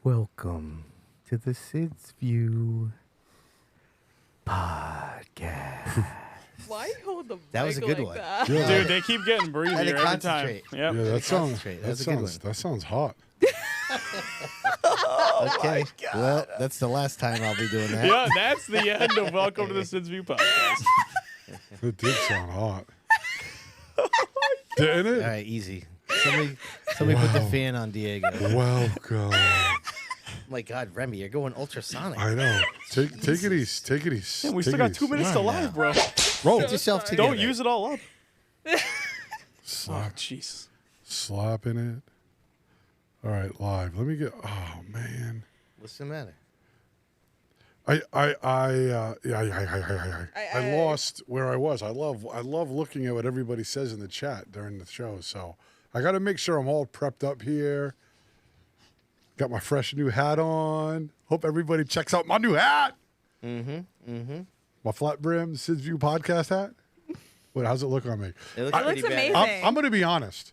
Welcome to the Sid's View podcast. Why you hold the That was a mic good like one. that? Yeah. Dude, they keep getting breathier every time. concentrate. Yep. Yeah, that That's a good one. sounds hot. Okay. Well, that's the last time I'll be doing that. Yeah, that's the end of Welcome to the Sid's View podcast. It did sound hot. Didn't it? All right, easy. Somebody put the fan on Diego. Welcome. My God, Remy, you're going ultrasonic. I know. Take it easy. Take it easy. Yeah, we Take still it got easy. 2 minutes to Come on live, bro. Roll. Get yourself together. Don't use it all up. Oh, Slap, jeez. slapping it. All right, live. Let me get. Oh man. What's the matter? I lost where I was. I love looking at what everybody says in the chat during the show. So I got to make sure I'm all prepped up here. Got my fresh new hat on. Hope everybody checks out my new hat. My flat brim Sid's View podcast hat. What? How's it look on me? It looks pretty looks bad. amazing. I'm going to be honest.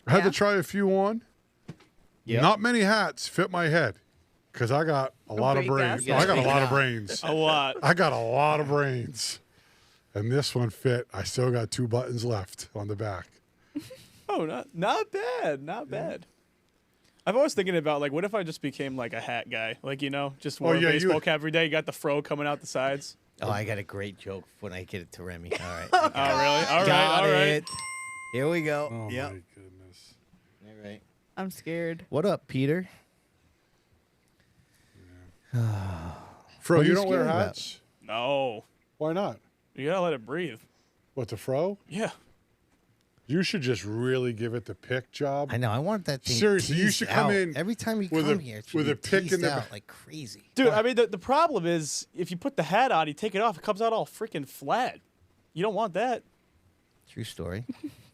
I had to Yeah. try a few on. Yep. Not many hats fit my head because I got a lot of big brains. ass. I got a Big lot of guy. brains. A lot. I got a lot of brains. And this one fit. I still got 2 buttons left on the back. Oh, not bad. Not bad. I've always thinking about, like, what if I just became, like, a hat guy? Like, just wore a yeah, baseball you- cap every day. You got the fro coming out the sides. Oh, I got a great joke when I get it to Remy. All right. Oh, really? All right, Got all right. it. Here we go. Oh, Yep. my goodness. All right. I'm scared. What up, Peter? Fro, What are you you don't wear scared about? hats? No. Why not? You gotta let it breathe. What, the fro? Yeah. You should just really give it the pick job. I know. I want that thing. Seriously, you teased should come out. in every time you with come a- here. It should with be a pick in teased the- out like crazy. Dude, I mean, the problem is if you put the hat on, you take it off, it comes out all freaking flat. You don't want that. True story.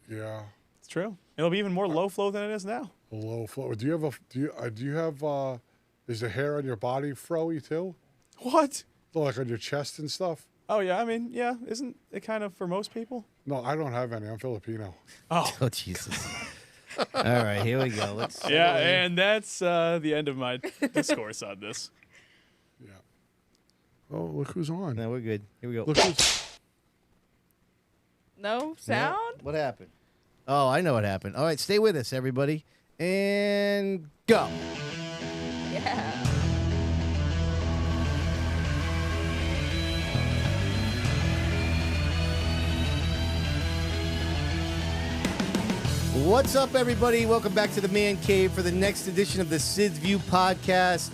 Yeah. It's true. It'll be even more low flow than it is now. A low flow. Do you have is the hair on your body fro-y too? What? Like on your chest and stuff? Oh, yeah. I mean, yeah. Isn't it kind of for most people? No, I don't have any. I'm Filipino. Oh. Oh Jesus! All right, here we go. Let's. Yeah, and that's the end of my discourse on this. Yeah. Oh, look who's on. No, we're good. Here we go. Look who's. No sound? What happened? Oh, I know what happened. All right, stay with us, everybody, and go. Yeah. What's up, everybody? Welcome back to the Man Cave for the next edition of the Sid's View podcast.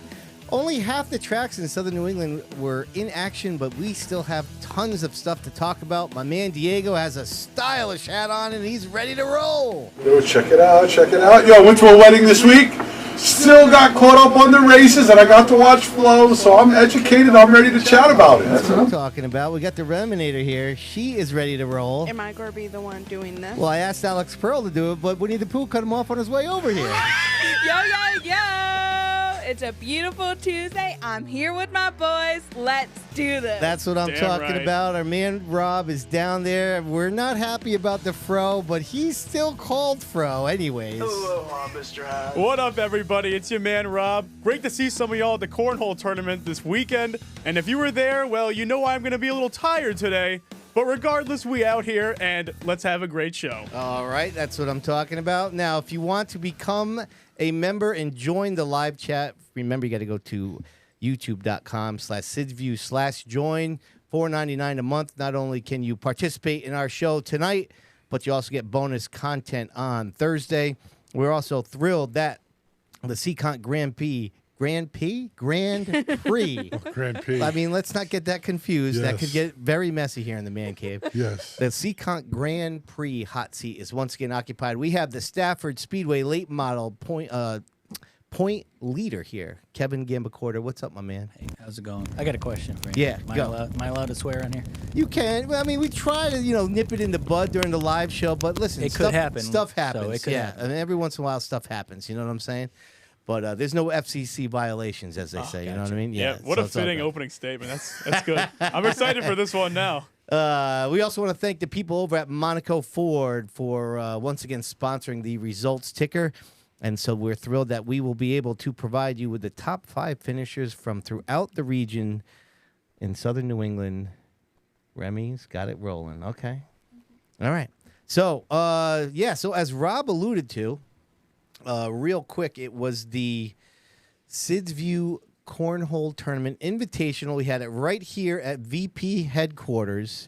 Only half the tracks in Southern New England were in action, but we still have tons of stuff to talk about. My man Diego has a stylish hat on, and he's ready to roll. Yo, check it out, check it out. Yo, went to a wedding this week. Still got caught up on the races, and I got to watch Flo, so I'm educated. I'm ready to chat about it. That's what I'm talking about. We got the Reminator here. She is ready to roll. Am I going to be the one doing this? Well, I asked Alex Pearl to do it, but Winnie the Pooh cut him off on his way over here. Yo, yo, yo! It's a beautiful Tuesday. I'm here with my boys. Let's do this. That's what I'm Damn talking right. about. Our man Rob is down there. We're not happy about the fro, but he's still called fro anyways. What up, everybody? It's your man, Rob. Great to see some of y'all at the Cornhole Tournament this weekend. And if you were there, well, you know I'm going to be a little tired today. But regardless, we out here, and let's have a great show. All right, that's what I'm talking about. Now, if you want to become a member and join the live chat, remember you got to go to youtube.com/SidsView/join. $4.99 a month. Not only can you participate in our show tonight, but you also get bonus content on Thursday. We're also thrilled that the Seacont Grand Prix. Grand Prix. I mean, let's not get that confused. That could Yes. get very messy here in the Man Cave. Yes. The Seacont Grand Prix hot seat is once again occupied. We have the Stafford Speedway late model point leader here, Kevin Gambacorta. What's up, my man? Hey, how's it going? I got a question for you. Yeah, go. Am I allowed to swear on here? You can. Well, I mean, we try to, nip it in the bud during the live show, but listen, It could happen, Stuff so happens. it could yeah, happen. I mean, every once in a while, stuff happens. You know what I'm saying? But there's no FCC violations, as they say. You know what I gotcha. mean? Yeah, what so a it's all fitting good. opening statement. That's good. I'm excited for this one now. We also want to thank the people over at Monaco Ford for once again sponsoring the results ticker. And so we're thrilled that we will be able to provide you with the top 5 finishers from throughout the region in southern New England. Remy's got it rolling. Okay. All right. So, so as Rob alluded to, real quick, it was the SID's View Cornhole Tournament Invitational. We had it right here at VP headquarters.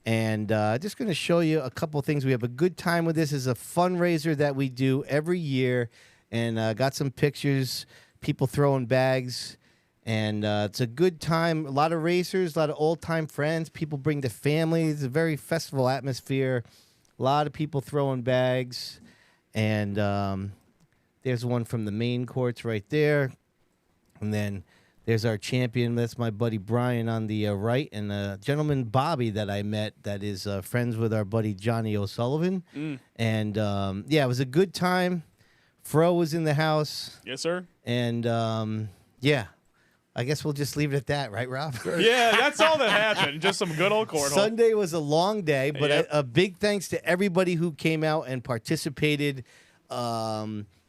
And just going to show you a couple things. We have a good time with this. It's a fundraiser that we do every year. And got some pictures, people throwing bags. And it's a good time. A lot of racers, a lot of old-time friends. People bring their families. It's a very festival atmosphere. A lot of people throwing bags. And there's one from the main courts right there. And then there's our champion. That's my buddy Brian on the right. And a gentleman, Bobby, that I met that is friends with our buddy Johnny O'Sullivan. And, it was a good time. Fro was in the house. Yes, sir. And, I guess we'll just leave it at that, right, Rob? Yeah, that's all that happened. Just some good old cornhole. Sunday was a long day, but Yep. a big thanks to everybody who came out and participated.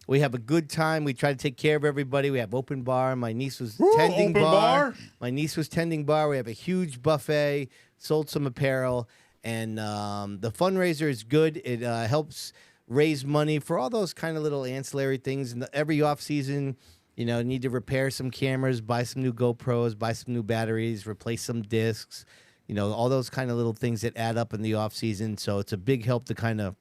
We have a good time. We try to take care of everybody. We have open bar. My niece was tending open bar. bar. My niece was tending bar. We have a huge buffet. Sold some apparel, and the fundraiser is good. It helps raise money for all those kind of little ancillary things. And every off season, need to repair some cameras, buy some new GoPros, buy some new batteries, replace some discs. All those kind of little things that add up in the off season. So it's a big help to kind of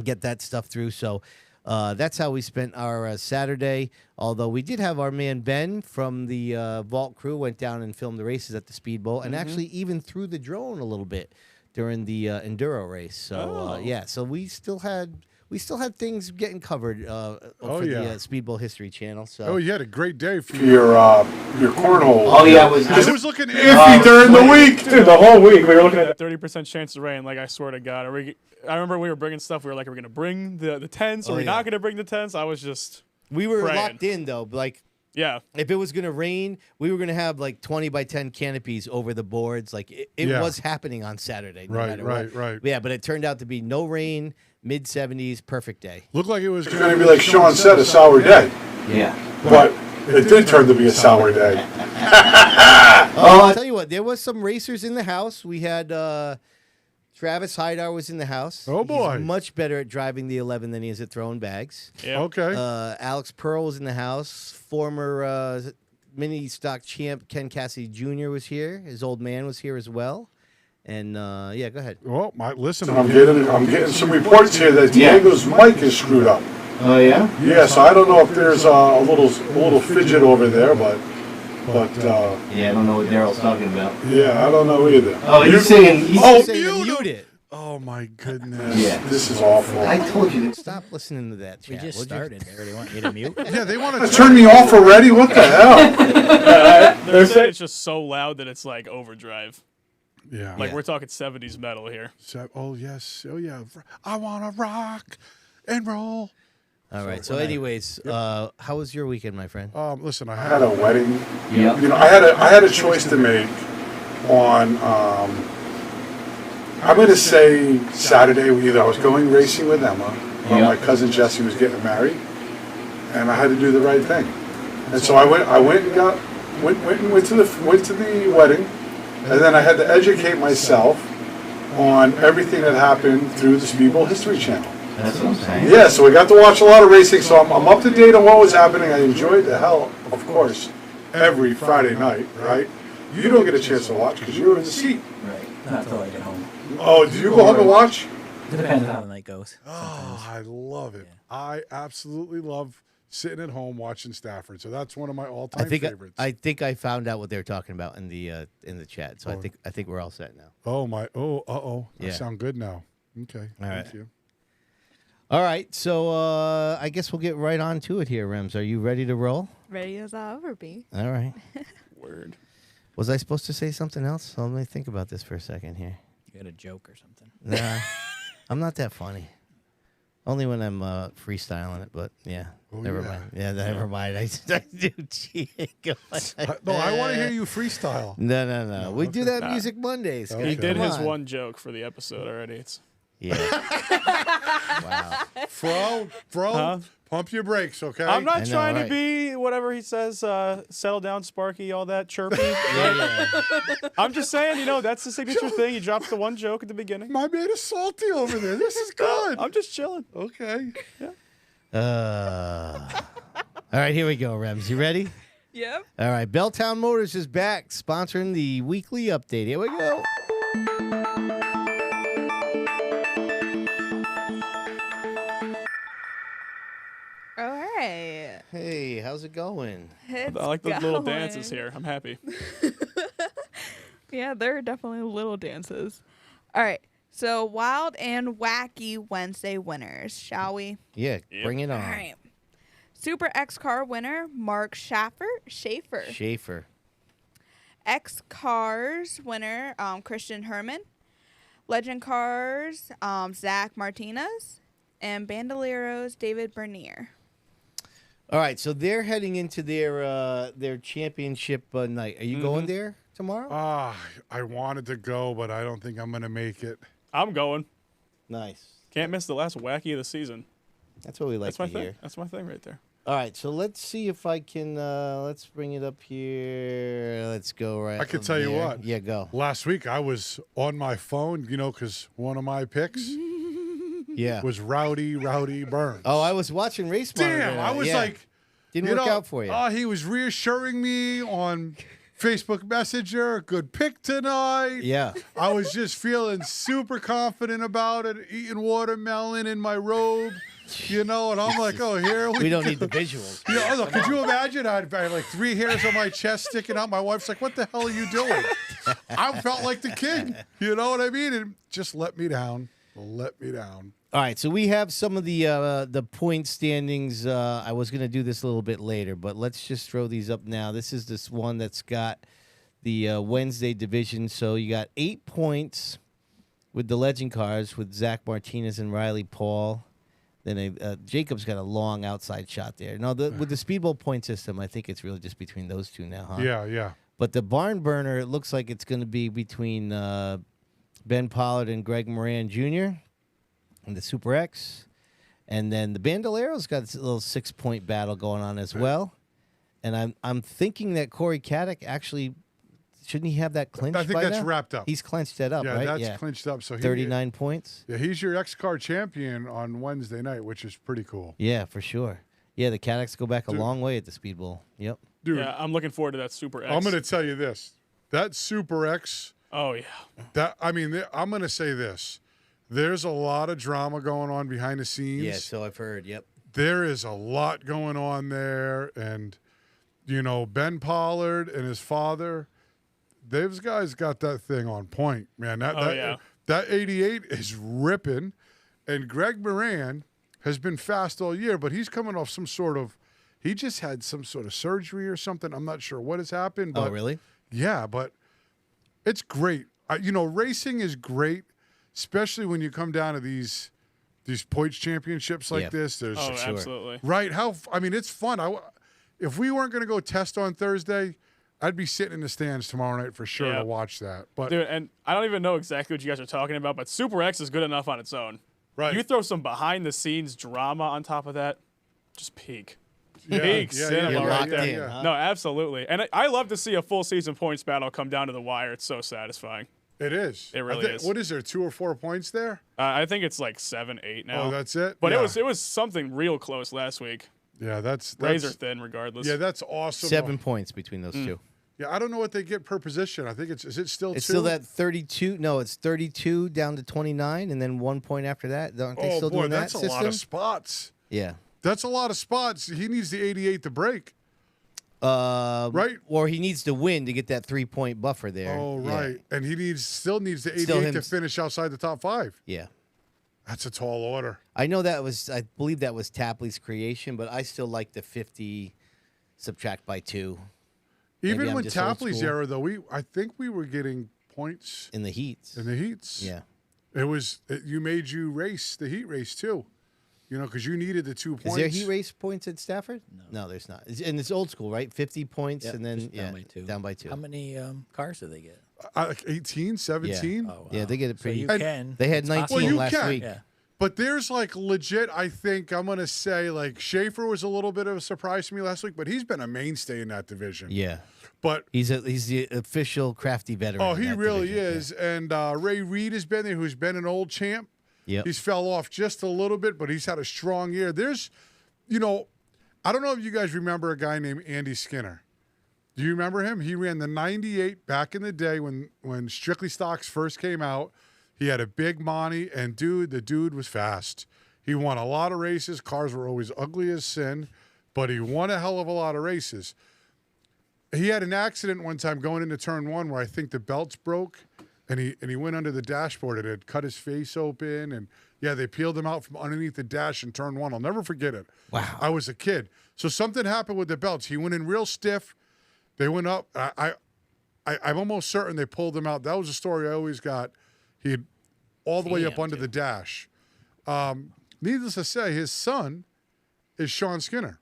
get that stuff through. So. That's how we spent our Saturday, although we did have our man Ben from the Vault crew went down and filmed the races at the Speedbowl and actually even threw the drone a little bit during the Enduro race. So, so we still had things getting covered for the Speedbowl History Channel. So. Oh, you had a great day for your cornhole. Oh, yeah. It was looking iffy during the week. Dude, the whole week we were looking at a 30% chance of rain. Like, I swear to God. I remember we were bringing stuff. We were like, are we going to bring the tents? Are we not going to bring the tents? I was just We were praying. locked in, though. Like, yeah. If it was going to rain, we were going to have like 20 by 10 canopies over the boards. Like, it was happening on Saturday. No matter what. Right. Yeah, but it turned out to be no rain, mid-70s, perfect day. Looked like it was going to be, like Sean said, a sour day. Yeah. But it did turn to be a sour day. I'll tell you what, there was some racers in the house. We had Travis Hydar was in the house. Oh, boy. He's much better at driving the 11 than he is at throwing bags. Yeah. Okay. Alex Pearl was in the house. Former mini stock champ Ken Cassidy Jr. was here. His old man was here as well. And, go ahead. Well, listen, I'm getting some reports here that Diego's mic is screwed up. Oh, yeah? Yeah, so I don't know if there's a little fidget over there, but I don't know what Daryl's talking about. yeah, I don't know either. Oh, he's saying. Mute it. Oh my goodness. Yeah. This is awful. I told you. Stop listening to that We chat. just would you? started. They already want you to mute. Yeah, they want to turn me off already? What the hell? They're saying it's just so loud that it's like overdrive. Yeah. Like we're talking 70s metal here. Oh, yes. Oh, yeah. I want to rock and roll. All right. So, anyways, how was your weekend, my friend? Listen, I had a wedding. Yeah. I had a choice to make on, I'm going to say Saturday. Either I was going racing with Emma or my cousin Jesse was getting married, and I had to do the right thing. And so I went to the wedding, and then I had to educate myself on everything that happened through the Speedbowl History Channel. That's what I'm saying. Yeah, so we got to watch a lot of racing, so I'm up to date on what was happening. I enjoyed the hell, of course, every Friday night, right? You don't get a chance to watch because you were in the seat. Right. Not till I get home. Oh, do you go home and watch? Depends on how the night goes. Oh, I love it. I absolutely love sitting at home watching Stafford. So that's one of my all-time favorites. I think I found out what they were talking about in the chat. So I think we're all set now. Oh my! I Yeah. sound good now. Okay, All right. thank you. All right. So I guess we'll get right on to it here, Rems. Are you ready to roll? Ready as I'll ever be. All right. Word. Was I supposed to say something else? So let me think about this for a second here. You got a joke or something. Nah, I'm not that funny. Only when I'm freestyling it, but yeah. Oh, never yeah. mind. Yeah, never mind. I do Diego. No, I want to hear you freestyle. No. We do that Music Mondays. Okay. He did Come his on. one joke for the episode already. It's Yeah. Wow. Fro, Huh? pump your brakes, okay? I'm I not know, trying right? to be whatever he says, settle down, Sparky, all that chirpy. Yeah. I'm just saying, that's the signature thing. He drops the one joke at the beginning. My man is salty over there. This is good. I'm just chilling. Okay. All right, here we go, Rems. You ready? Yep. All right, Belltown Motors is back, sponsoring the weekly update. Here we go. All right. Hey, how's it going? It's I like the little going. dances here. I'm happy. Yeah, there are definitely little dances. All right. So, wild and wacky Wednesday winners, shall we? Yeah, Yep. bring it on. All right. Super X Car winner, Mark Schaefer. Schaefer. X Cars winner, Christian Herman. Legend Cars, Zach Martinez. And Bandoleros, David Bernier. All right, so they're heading into their championship night. Are you going there tomorrow? I wanted to go, but I don't think I'm going to make it. I'm going. Nice. Can't miss the last wacky of the season. That's what we like That's my to thing. hear. That's my thing right there. All right, so let's see if I can. Let's bring it up here. Let's go right. I can tell you there. what. Yeah, go. Last week I was on my phone, because one of my picks Yeah. was Rowdy Burns. Oh, I was watching race. damn! Monitor. I was Yeah. like, didn't work out for you. He was reassuring me on Facebook Messenger. Good pick tonight. Yeah. I was just feeling super confident about it, eating watermelon in my robe, and I'm like, oh, here We don't need the visuals. Look, could you imagine? I had like 3 hairs on my chest sticking out. My wife's like, what the hell are you doing? I felt like the king. You know what I mean? And just let me down. Let me down. All right, so we have some of the point standings. I was going to do this a little bit later, but let's just throw these up now. This is this one that's got the Wednesday division. So you got 8 points with the Legend Cars with Zach Martinez and Riley Paul. Then Jacob's got a long outside shot there. No, with the Speedbowl point system, I think it's really just between those two now, huh? Yeah. But the barn burner, it looks like it's going to be between Ben Pollard and Greg Moran Jr. and the Super X. And then the Bandoleros got a little 6-point battle going on as well. And I'm thinking that Corey Caddick actually, shouldn't he have that clinched I think by that's now? wrapped up. He's clinched that up, Yeah, right? that's clinched up. So 39 points. Yeah, he's your X-Car champion on Wednesday night, which is pretty cool. Yeah, for sure. Yeah, the Caddicks go back a Dude. long way at the Speedbowl. Yep. Dude, Yeah, I'm looking forward to that Super X. I'm going to tell you this. That Super X, Oh, yeah. I'm going to say this. There's a lot of drama going on behind the scenes. Yeah, so I've heard. Yep. There is a lot going on there. And, Ben Pollard and his father, those guys got that thing on point, man. That 88 is ripping. And Greg Moran has been fast all year, but he's coming off he just had some sort of surgery or something. I'm not sure what has happened. But Oh, really? Yeah, but it's great. Racing is great, especially when you come down to these points championships like Yeah. this. There's Oh, sure. absolutely. right. It's fun. If we weren't going to go test on Thursday, I'd be sitting in the stands tomorrow night for sure Yeah. to watch that. But Dude, and I don't even know exactly what you guys are talking about, but Super X is good enough on its own. right, You throw some behind-the-scenes drama on top of that, just peak. yeah, peak cinema You're right locked there. in, huh? No, absolutely. And I love to see a full season points battle come down to the wire. It's so satisfying. It is. It really is. What is there? 2 or 4 points there? I think it's like 7, 8 now. Oh, that's it. But Yeah. it was something real close last week. Yeah, that's Razor thin, regardless. Yeah, that's awesome. 7 points between those two. Yeah, I don't know what they get per position. I think is it still It's 2? still that 32. No, it's 32 down to 29, and then 1 point after that. Aren't they Oh still boy, doing that that's a system? lot of spots. Yeah. That's a lot of spots. He needs the 88 to break. Right? Or he needs to win to get that 3-point buffer there. Oh, Yeah. right. And he still needs the 88 Still him- to finish outside the top 5. Yeah. That's a tall order. I believe that was Tapley's creation, but I still like the 50 subtract by 2 Maybe Even I'm with just old Tapley's school. era, though, I think we were getting points in the heats. in the heats. Yeah. You made you race the heat race too. You know, because you needed the 2 Is points. there heat race points at Stafford? No, there's not. And it's old school, right? 50 points Yeah, and then just down by two. down by 2. How many cars do they get? Like 18, 17? Oh, wow. Yeah, they get it So pretty. you And can. They had it's 19 possible. Well, you last can. week. Yeah. But there's like legit, I think I'm going to say like Schaefer was a little bit of a surprise to me last week, but he's been a mainstay in that division. Yeah. But He's the official crafty veteran. oh, in he that really division. is. And Ray Reed has been there, who's been an old champ. Yep. He's fell off just a little bit, but he's had a strong year. There's, you know, I don't know if you guys remember a guy named Andy Skinner. Do you remember him? He ran the 98 back in the day when Strictly Stocks first came out. He had a big Monty, and the dude was fast. He won a lot of races. Cars were always ugly as sin, but he won a hell of a lot of races. He had an accident one time going into turn 1 where I think the belts broke, and he went under the dashboard and it cut his face open, and yeah, they peeled him out from underneath the dash in turn 1. I'll never forget it. Wow. I was a kid. So something happened with the belts. He went in real stiff. They went up. I'm almost certain they pulled him out. That was a story I always got. He had all the way up Damn, under dude. the dash. Needless to say, his son is Sean Skinner.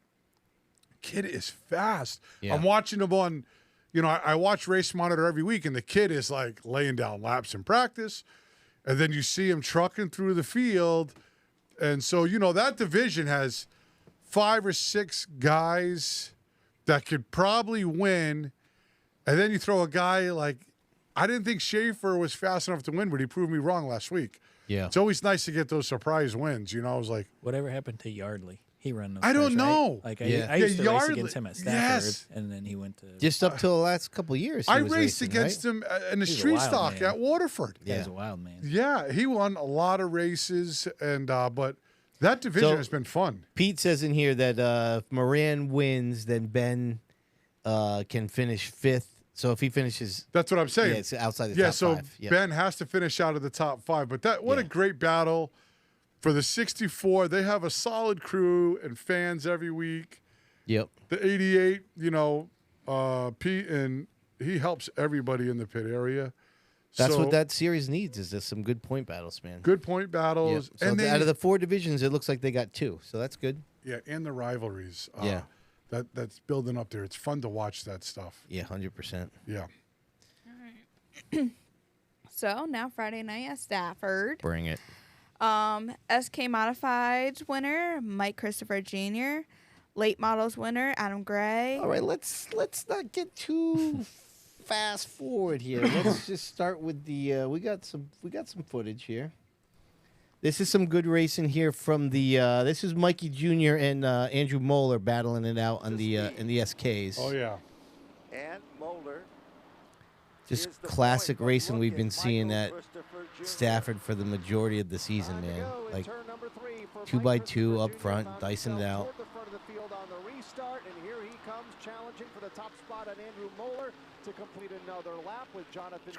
Kid is fast. Yeah. I'm watching him on, you know, I watch Race Monitor every week, and the kid is like laying down laps in practice. And then you see him trucking through the field. And so, you know, that division has 5 or 6 guys that could probably win. And then you throw a guy like, I didn't think Schaefer was fast enough to win, but he proved me wrong last week. Yeah. It's always nice to get those surprise wins. You know, I was like, Whatever happened to Yardley? He ran those I don't cars, right? know. Like Yeah. I used to race Yardley- against him at Stafford, yes. and then he went to. Just up till the last couple of years. He I was raced racing, against right? him in the He's a street wild stock man. at Waterford. Guy's a wild man. Yeah, he won a lot of races, and but that division So- has been fun. Pete says in here that if Moran wins, then Ben can finish 5th. So if he finishes, That's what I'm saying. yeah, it's outside the Yeah, top so 5. Yep. Ben has to finish out of the top 5. But that what a Yeah. great battle for the 64. They have a solid crew and fans every week. Yep. The 88, you know, Pete, and he helps everybody in the pit area. That's So, what that series needs is just some good point battles, man. good point Yep. battles. So And out of the 4 divisions, it looks like they got 2. So that's good. yeah, and the rivalries. Yeah. That's building up there. It's fun to watch that stuff. Yeah, 100%. Yeah. So now Friday night at Stafford. Bring it. SK Modifieds winner, Mike Christopher Jr. Late models winner, Adam Gray. All right, let's not get too fast forward here. Let's just start with the we got some footage here. This is some good racing here from the this is Mikey Jr. and Andrew Moeller battling it out on the in the SKs. Oh yeah. And Moeller. Just classic racing we've been seeing at Stafford for the majority of the season, man. Like 2x2 up front, dicing it out.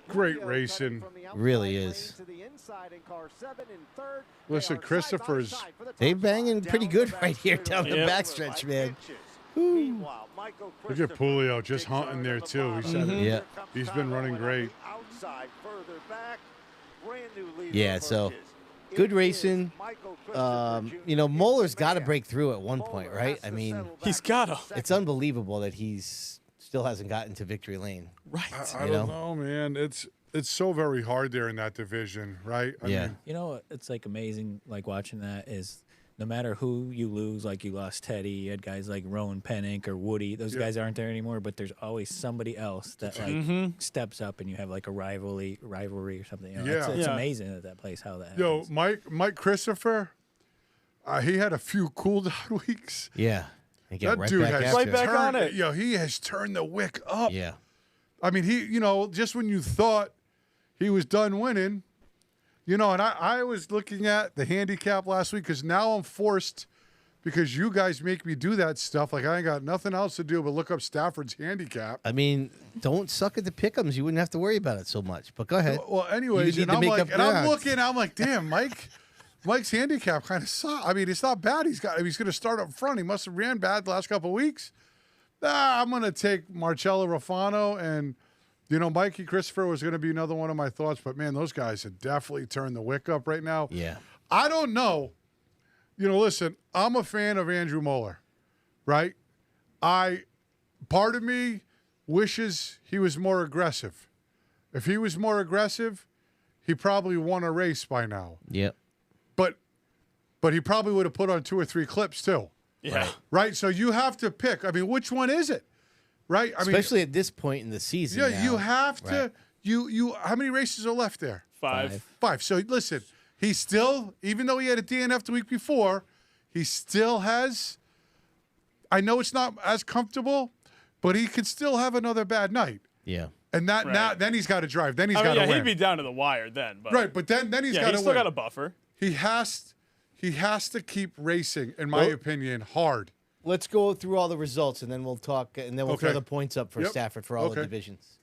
Great racing. Really is. Listen, Christopher's. They banging pretty good right here down the backstretch, man. Look at Pulio just hunting there too. He said it. Yeah. He's been running great. Yeah, so good racing. You know, Moeller's got to break through at one point, right? I mean, He's gotta. it's unbelievable that he's still hasn't gotten to victory lane. Right. I You don't know? know, man. It's so very hard there in that division, right? I Yeah. mean, You know, it's like amazing. Like watching that is no matter who you lose, like you lost Teddy, you had guys like Rowan Pennick or Woody. Those Yeah. guys aren't there anymore, but there's always somebody else that like steps up and you have like a rivalry or something. You know, Yeah. it's Yeah. amazing at that place how that yo, happens. Mike Christopher, he had a few cool down weeks. Yeah. He got That right dude back has after Right back turned, on it. Yo, he has turned the wick up. Yeah. I mean, he, you know, just when you thought he was done winning, you know, and I was looking at the handicap last week because now I'm forced because you guys make me do that stuff. Like I ain't got nothing else to do but look up Stafford's handicap. I mean, don't suck at the pick'ems. You wouldn't have to worry about it so much. But go ahead. Well, anyways, You and need to I'm make like, up and I'm ground. looking, I'm like, damn, Mike's handicap kind of sucks. I mean, it's not bad. He's going to start up front. He must have ran bad the last couple of weeks. I'm going to take Marcello Rafano, and you know, Mikey Christopher was going to be another one of my thoughts. But man, those guys have definitely turned the wick up right now. Yeah. I don't know. listen, I'm a fan of Andrew Moeller, right? Part of me wishes he was more aggressive. If he was more aggressive, he probably won a race by now. Yep. But he probably would have put on 2 or 3 clips too. Yeah. Right? So you have to pick. I mean, which one is it? Right? Especially at this point in the season. Yeah, now. you have to. Right. You. How many races are left there? 5. 5. So listen, he still, even though he had a DNF the week before, he still has. I know it's not as comfortable, but he could still have another bad night. Yeah. And that Right. now, then he's got to drive. Then he's got to yeah, win. he'd be down to the wire then. But Right, but then he's yeah, got to he's win. still got a buffer. He has to keep racing, in my opinion, hard. Let's go through all the results, and then we'll talk, and then we'll throw Okay. the points up for Yep. Stafford for all the Okay. divisions.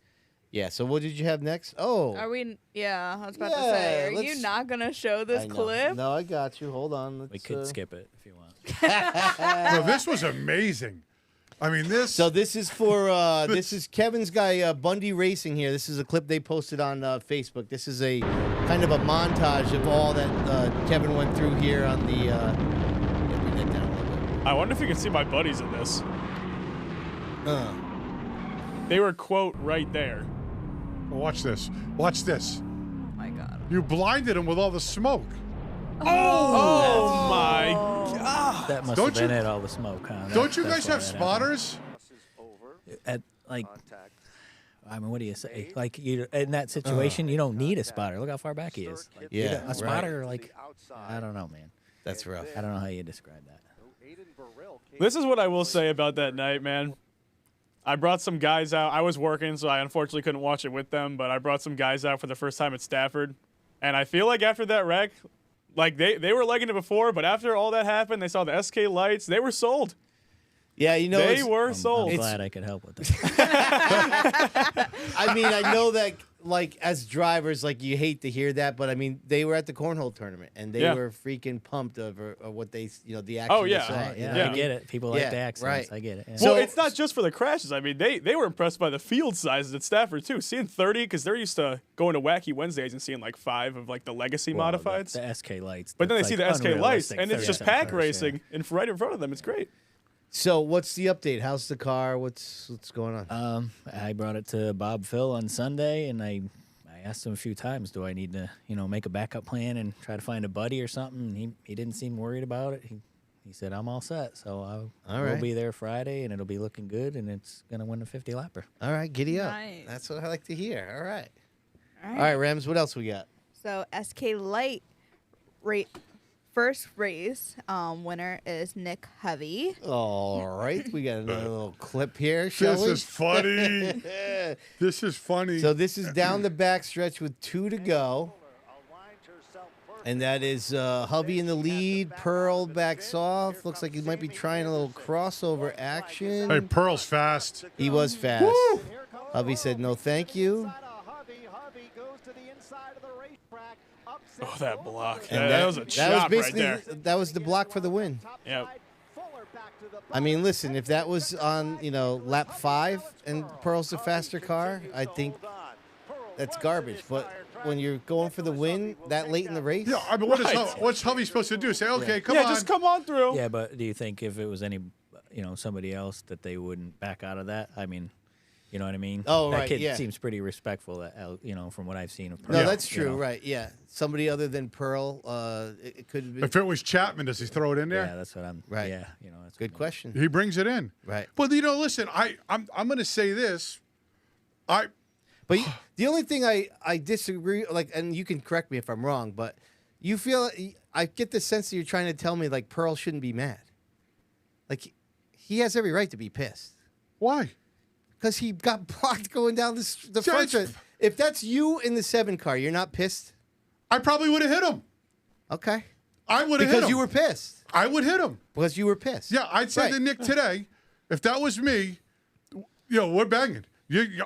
Yeah, so what did you have next? Oh. Are we? Yeah, I was about to Yeah, say. Are you let's- not gonna show this I know. clip? No, I got you. Hold on. Let's, We could skip it if you want. No, this was amazing. I mean, this. So this is for this is Kevin's guy Bundy Racing here. This is a clip they posted on Facebook. This is a kind of a montage of all that Kevin went through here on the. Bring that down a little bit. I wonder if you can see my buddies in this. They were, quote, right there. Watch this. Watch this. Oh my God. You blinded him with all the smoke. Oh, my God. That must Don't have been you- it, all the smoke, huh? Don't you That's guys why have that happened. spotters? At, like, Contact. I mean, what do you say? Like, you in that situation, you don't need a spotter. Look how far back he is. Like, you Yeah, don't- a right. spotter, like, I don't know, man. That's rough. I don't know how you describe that. This is what I will say about that night, man. I brought some guys out. I was working, so I unfortunately couldn't watch it with them, but I brought some guys out for the first time at Stafford. And I feel like after that wreck, like they were liking it before, but after all that happened, they saw the SK lights. They were sold. Yeah, you know, They it's- were I'm sold. glad I could help with that. I mean, I know that, like, as drivers, like, you hate to hear that, but I mean, they were at the cornhole tournament and they Yeah. were freaking pumped over what they, the action. Oh, they yeah. saw, Right, you yeah, know? I get it. People Yeah, like the accents. right. I get it. Yeah. So- Well, it's not just for the crashes. I mean, they were impressed by the field sizes at Stafford, too. Seeing 30, because they're used to going to Wacky Wednesdays and seeing, like, 5 of, like, the legacy Well, modifieds. The SK lights. But then they that's, see like, the SK lights, unrealistic and it's just 37 pack cars, yeah. racing right in front of them. It's great. So what's the update? How's the car? What's going on? I brought it to Bob Phil on Sunday, and I asked him a few times, do I need to, make a backup plan and try to find a buddy or something? And he didn't seem worried about it. He said, I'm all set. So All we'll right. be there Friday, and it'll be looking good, and it's going to win a 50-lapper. All right, giddy up. Nice. That's what I like to hear. All right. All All right, Rams, what else we got? So SK Light first race winner is Nick Hovey. All right, we got another little clip here, shall This we? is funny. This is funny. So this is down the back stretch with 2 to go. And that is Hovey in the lead. Pearl backs off. Looks like he might be trying a little crossover action. Hey, Pearl's fast. He was fast. Hovey said no thank you. Oh, that block. And That was a chop right there. that was the block for the win. Yep. I mean, listen, if that was on, lap 5 and Pearl's the faster car, I think that's garbage. But when you're going for the win that late in the race, Yeah, I mean, what's Hovey supposed to do? Say, okay, come Yeah, on. just come on through. Yeah, but do you think if it was any, somebody else that they wouldn't back out of that? I mean, you know what I mean? Oh, that right, kid yeah. seems pretty respectful, from what I've seen of Pearl. no, Yeah. that's you true, know. right? Yeah, somebody other than Pearl, it could have been. If it was Chapman, does he throw it in there? Yeah, that's what I'm. Right. Yeah, that's Good question. He brings it in. Right. But listen, I'm going to say this. But the only thing I disagree, and you can correct me if I'm wrong, but you feel I get the sense that you're trying to tell me like Pearl shouldn't be mad. Like he has every right to be pissed Why? because he got blocked going down the front. Judge- Stretch. If that's you in the 7 car, you're not pissed. I probably would have hit him. Okay. I would have hit Because him. you were pissed. I would hit him. Because you were pissed. Yeah, I'd say Right. to Nick today, if that was me, we're banging.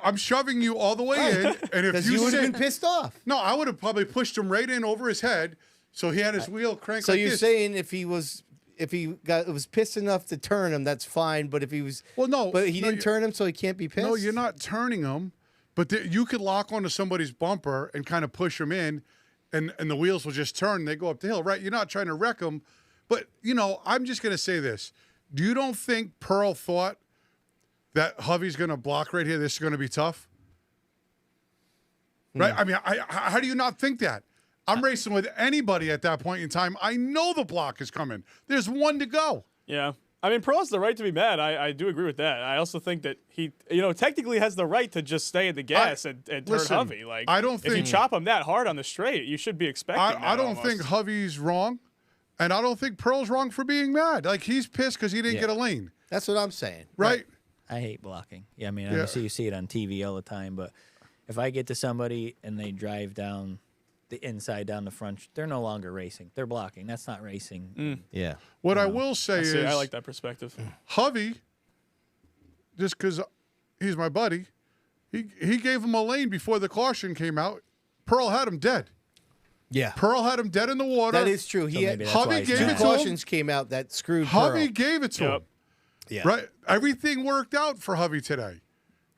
I'm shoving you all the way in, and if Because you you would have sit, been pissed off. no, I would have probably pushed him right in over his head, so he had his wheel cranked. So like you're this. saying if he was pissed enough to turn him, that's fine. But if he was, Well, no, but he no, didn't you- turn him, so he can't be pissed. No, you're not turning him, but you could lock onto somebody's bumper and kind of push them in, and the wheels will just turn and they go up the hill. Right? You're not trying to wreck them, But, you know, I'm just going to say this. You don't think Pearl thought that Hovey's going to block right here? This is going to be tough? Right? I mean, how do you not think that? I'm racing with anybody at that point in time. I know the block is coming. There's one to go. Yeah. I mean, Pearl has the right to be mad. I do agree with that. I also think that he, technically has the right to just stay at the gas and turn Hovey. Like, I don't think if you chop him that hard on the straight, you should be expecting that I don't think Hovey's wrong, and I don't think Pearl's wrong for being mad. Like, he's pissed because he didn't get a lane. That's what I'm saying. Right? I hate blocking. Yeah, I mean, obviously you see it on TV all the time, but if I get to somebody and they drive down the inside, down the front, they're no longer racing. They're blocking. That's not racing. Yeah. What I will say is, I like that perspective. Hovey, just because he's my buddy, he gave him a lane before the caution came out. Pearl had him dead. Yeah. Pearl had him dead in the water. That is true. He had Hovey gave two it to cautions him. came out that screwed Hovey Pearl. gave it to him. Yeah. Right? Everything worked out for Hovey today.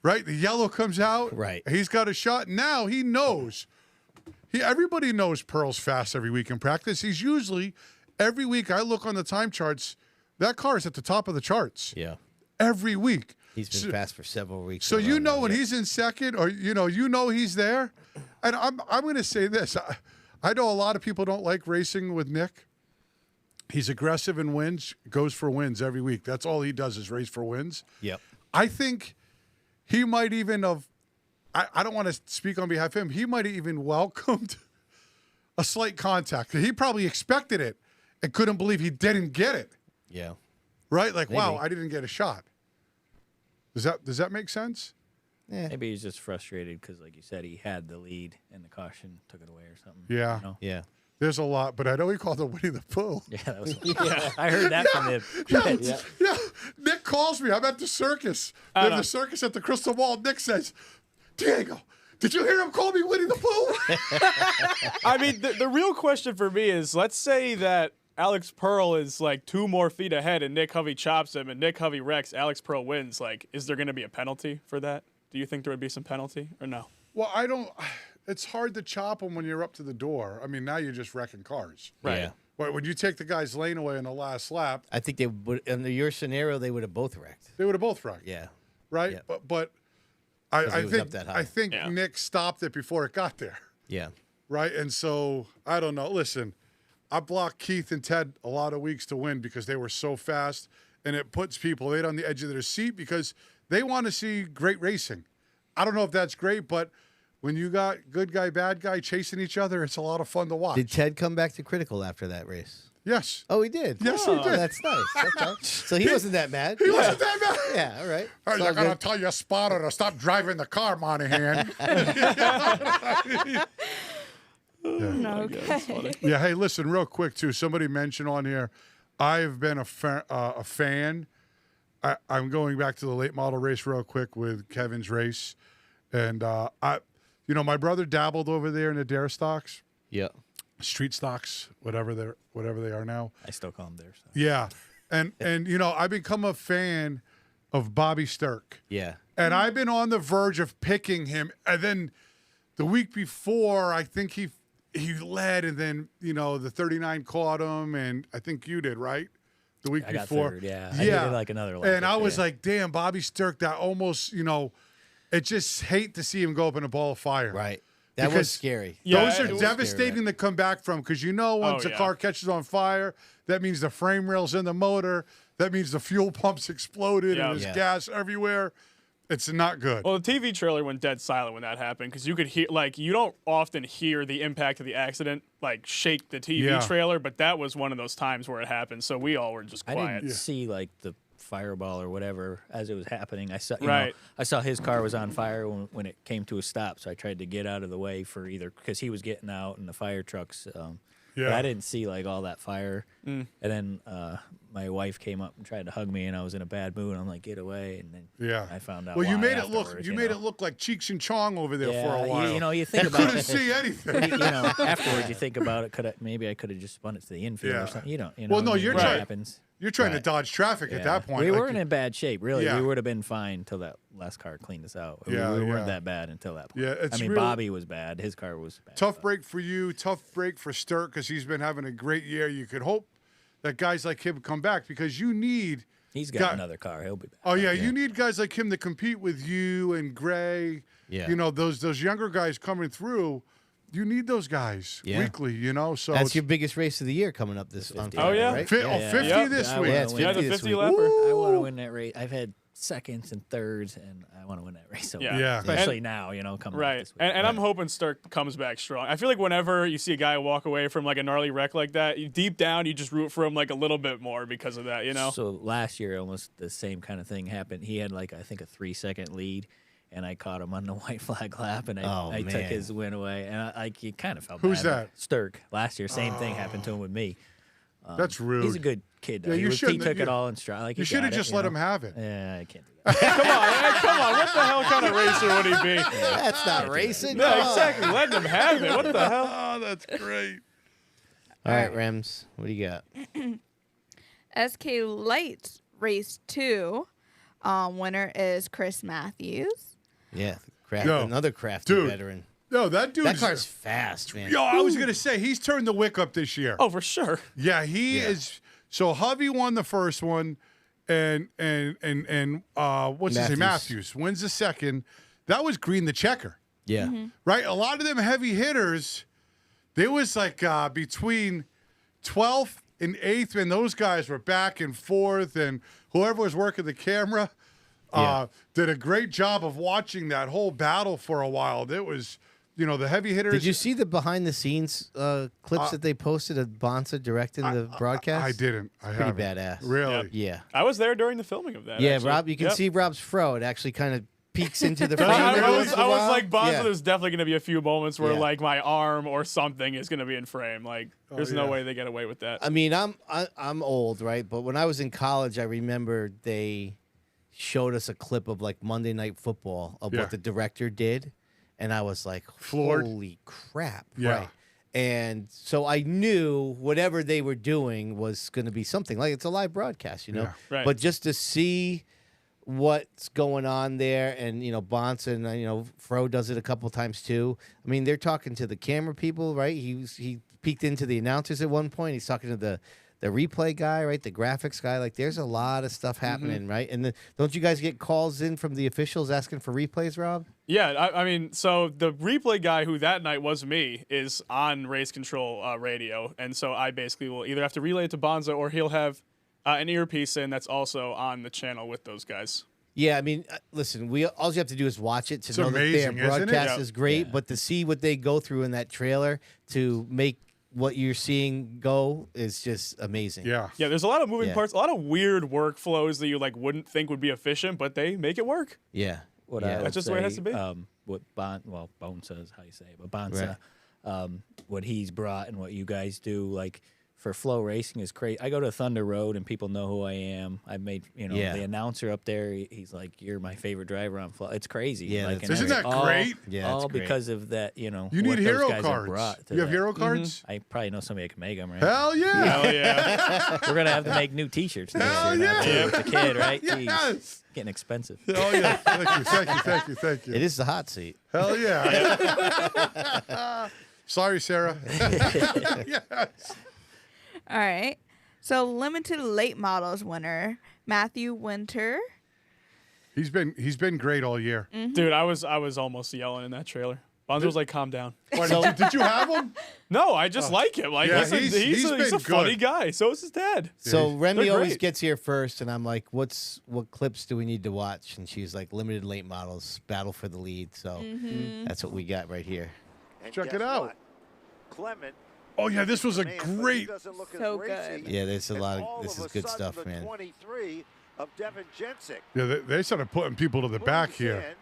Right? The yellow comes out. Right. He's got a shot. Now he knows. Everybody knows Pearl's fast every week in practice. He's usually, every week I look on the time charts, that car is at the top of the charts. Yeah. Every week. He's been fast for several weeks. So you know when he's in second, or you know he's there. And I'm going to say this. I know a lot of people don't like racing with Nick. He's aggressive and wins, goes for wins every week. That's all he does is race for wins. Yep. I think he might even have, I don't want to speak on behalf of him, he might have even welcomed a slight contact. He probably expected it and couldn't believe he didn't get it. Yeah. Right? Like, Maybe. wow, I didn't get a shot. Does that make sense? Yeah. Maybe he's just frustrated because, like you said, he had the lead and the caution took it away or something. Yeah. You know? Yeah. There's a lot, but I know he called it Winnie the Pooh. Yeah, that was. I heard that from him. Yeah. Nick calls me. I'm at the circus. There's the circus at the Crystal Ball. Nick says, Diego, did you hear him call me Winnie the Pooh? I mean, the real question for me is, let's say that Alex Pearl is like 2 more feet ahead and Nick Hovey chops him and Nick Hovey wrecks, Alex Pearl wins. Like, is there going to be a penalty for that? Do you think there would be some penalty or no? Well, I don't. It's hard to chop him when you're up to the door. I mean, now you're just wrecking cars. Right. Yeah. But when you take the guy's lane away in the last lap, I think they would, under your scenario, they would have both wrecked. they would have both wrecked. Yeah. Right? Yeah. But he I was think up that high. I think Yeah. Nick stopped it before it got there. Yeah. Right? And so, I don't know. Listen, I blocked Keith and Ted a lot of weeks to win because they were so fast, and it puts people right on the edge of their seat because they want to see great racing. I don't know if that's great, but when you got good guy, bad guy chasing each other, it's a lot of fun to watch. Did Ted come back to critical after that race? Yes. Oh, he did. Yes, he did. That's nice. Okay. So he wasn't that mad. He wasn't that bad. Yeah. All right. All right, It's I all gotta good. tell your spotter to stop driving the car, Monahan. Okay. Yeah, hey, listen, real quick, too. Somebody mentioned on here, I've been a fan. I'm going back to the late model race real quick with Kevin's race. And, my brother dabbled over there in the dare stocks, Yeah. street stocks, whatever they are now. I still call him there. So. Yeah. And I've become a fan of Bobby Sturck. Yeah. And I've been on the verge of picking him. And then the week before, I think he led, and then, the 39 caught him, and I think you did, right? The week I got before. third, yeah. I needed like another lap. And I was Yeah. like, damn, Bobby Sturck, that almost, it just hate to see him go up in a ball of fire. Right. That was Because scary. Yeah, Those it are was devastating to come back from because once Oh, a yeah. car catches on fire, that means the frame rail's in the motor. That means the fuel pump's exploded Yeah. and there's Yeah. gas everywhere. It's not good. Well, the TV trailer went dead silent when that happened because you could hear, you don't often hear the impact of the accident, shake the TV Yeah. trailer, but that was one of those times where it happened. So we all were just I quiet. didn't see the fireball or whatever as it was happening. I saw, Right. I saw his car was on fire when it came to a stop, so I tried to get out of the way for either because he was getting out and the fire trucks. But Yeah. I didn't see all that fire. And then my wife came up and tried to hug me, and I was in a bad mood. I'm like, get away! And then Yeah. I found out. Well, you why made it look. afterwards, You made it look like Cheech and Chong over there for a while. You think You about couldn't it. see anything. Afterwards, you think about it. Maybe I could have just spun it to the infield Yeah. or something. Well, no, I mean, you're what trying- happens. You're trying to Right. dodge traffic at Yeah. that point. We Like, weren't in bad shape, really. Yeah. We would have been fine until that last car cleaned us out. Yeah, we yeah. weren't that bad until that point. Yeah, it's I mean, real- Bobby was bad. His car was bad. Tough but- break for you. Tough break for Sturck because he's been having a great year. You could hope that guys like him come back because you need. He's got another car. He'll be back. Oh yeah, you need guys like him to compete with you and Gray. Yeah. You know those younger guys coming through. You need those guys weekly. You know, so That's your biggest race of the year coming up this on Friday, Oh, yeah? right? 50 Yeah. this I week. Yeah, it's wanna 50 win. the this 50 week. lapper. I want to win that race. I've had seconds and thirds, and I want to win that race. So Yeah. Yeah. especially now, coming up Right. this week. And I'm hoping Stark comes back strong. I feel like whenever you see a guy walk away from like a gnarly wreck like that, deep down you just root for him like a little bit more because of that, So last year, almost the same kind of thing happened. He had I think a 3-second lead, and I caught him on the white flag lap, and I took man. his win away. And he kind of felt Who's bad. that? Sturk. Last year, same thing happened to him with me. That's rude. He's a good kid. Yeah, Though. you He shouldn't- took you- it all in stride. You should have just let him have it. Yeah, I can't do that. Come on, man. Come on. What the hell kind of racer would he be? That's not racing. Yeah, Come on. exactly. Letting him have it. What the hell? Oh, that's great. All right, Rems, what do you got? SK Lights Race 2 winner is Chris Matthews. Yeah, Yo, another crafty dude. veteran. No, that dude. That car's fast, man. Yo, I was gonna say he's turned the wick up this year. Oh, for sure. Yeah, he is. So Hovey won the first one, and what's his name? Matthews wins the second. That was Green the Checker, Yeah. right? A lot of them heavy hitters. There was between 12th and 8th, and those guys were back and forth, and whoever was working the camera did a great job of watching that whole battle for a while. It was, the heavy hitters. Did you see the behind the scenes clips that they posted of Bonsa directing the broadcast? I didn't. Pretty haven't. badass. Really? Yeah. I was there during the filming of that. Yeah, actually. Rob, you can Yep. see Rob's fro. It actually kind of peeks into the frame. I every was once in a while. like, Bonza, Yeah. there's definitely going to be a few moments where Yeah. like my arm or something is going to be in frame. Like, there's no yeah. way they get away with that. I mean, I'm old, right? But when I was in college, I remember they showed us a clip of like Monday Night Football of Yeah. what the director did, and I was like, Floored. holy crap. Yeah. Right. And so I knew whatever they were doing was going to be something like it's a live broadcast, Yeah. Right. But just to see what's going on there, and Bonsa and Fro does it a couple times too. I mean, they're talking to the camera people, right? He peeked into the announcers at one point. He's talking to the replay guy, right? The graphics guy. Like, there's a lot of stuff happening, right? And don't you guys get calls in from the officials asking for replays, Rob? Yeah, I mean, so the replay guy who that night was me is on race control radio, and so I basically will either have to relay it to Bonza or he'll have an earpiece in that's also on the channel with those guys. Yeah, I mean, listen, all you have to do is watch it to It's know amazing, that their isn't it? broadcast Yeah. is great, but to see what they go through in that trailer to make what you're seeing go is just amazing. Yeah. Yeah, there's a lot of moving Yeah. parts, a lot of weird workflows that you like wouldn't think would be efficient, but they make it work. Yeah. What yeah. I would That's just the way it has say, to be. What Bonsa is how you say it, but Bonsa, what he's brought and what you guys do, like for flow racing is crazy. I go to Thunder Road and people know who I am. I made Yeah. the announcer up there. He's like, "You're my favorite driver on flow." It's crazy. Yeah, like, that's and Isn't that all- great? Yeah, that's all great. because of that. You what need those hero guys have cards. brought to You have that. hero cards? I probably know somebody that can make them. Right? Hell yeah. Hell yeah. We're gonna have to make new T-shirts next Hell year. now, yeah. too, with the kid, right? Jeez, Yes. getting expensive. Oh yeah. Thank you. It is the hot seat. Hell yeah. Sorry, Sarah. Yes. All right. So limited late models winner, Matthew Winter. He's been great all year. Dude, I was almost yelling in that trailer. Bonza was like, calm down. Why, did you have him? No, I just like him. Like, Yeah, listen, he's he's been a funny good. guy. So is his dad. So Remy they're always great. gets here first, and I'm like, what clips do we need to watch? And she's like, limited late models, battle for the lead. So that's what we got right here. And Check guess it out. what? Clement. Oh yeah, this was a man, but he great. doesn't look as So racy good. Yeah, there's a as lot all of this is a good sudden stuff, the man. 23 of Devin Jensick. Yeah, they started putting people to the back Moves here.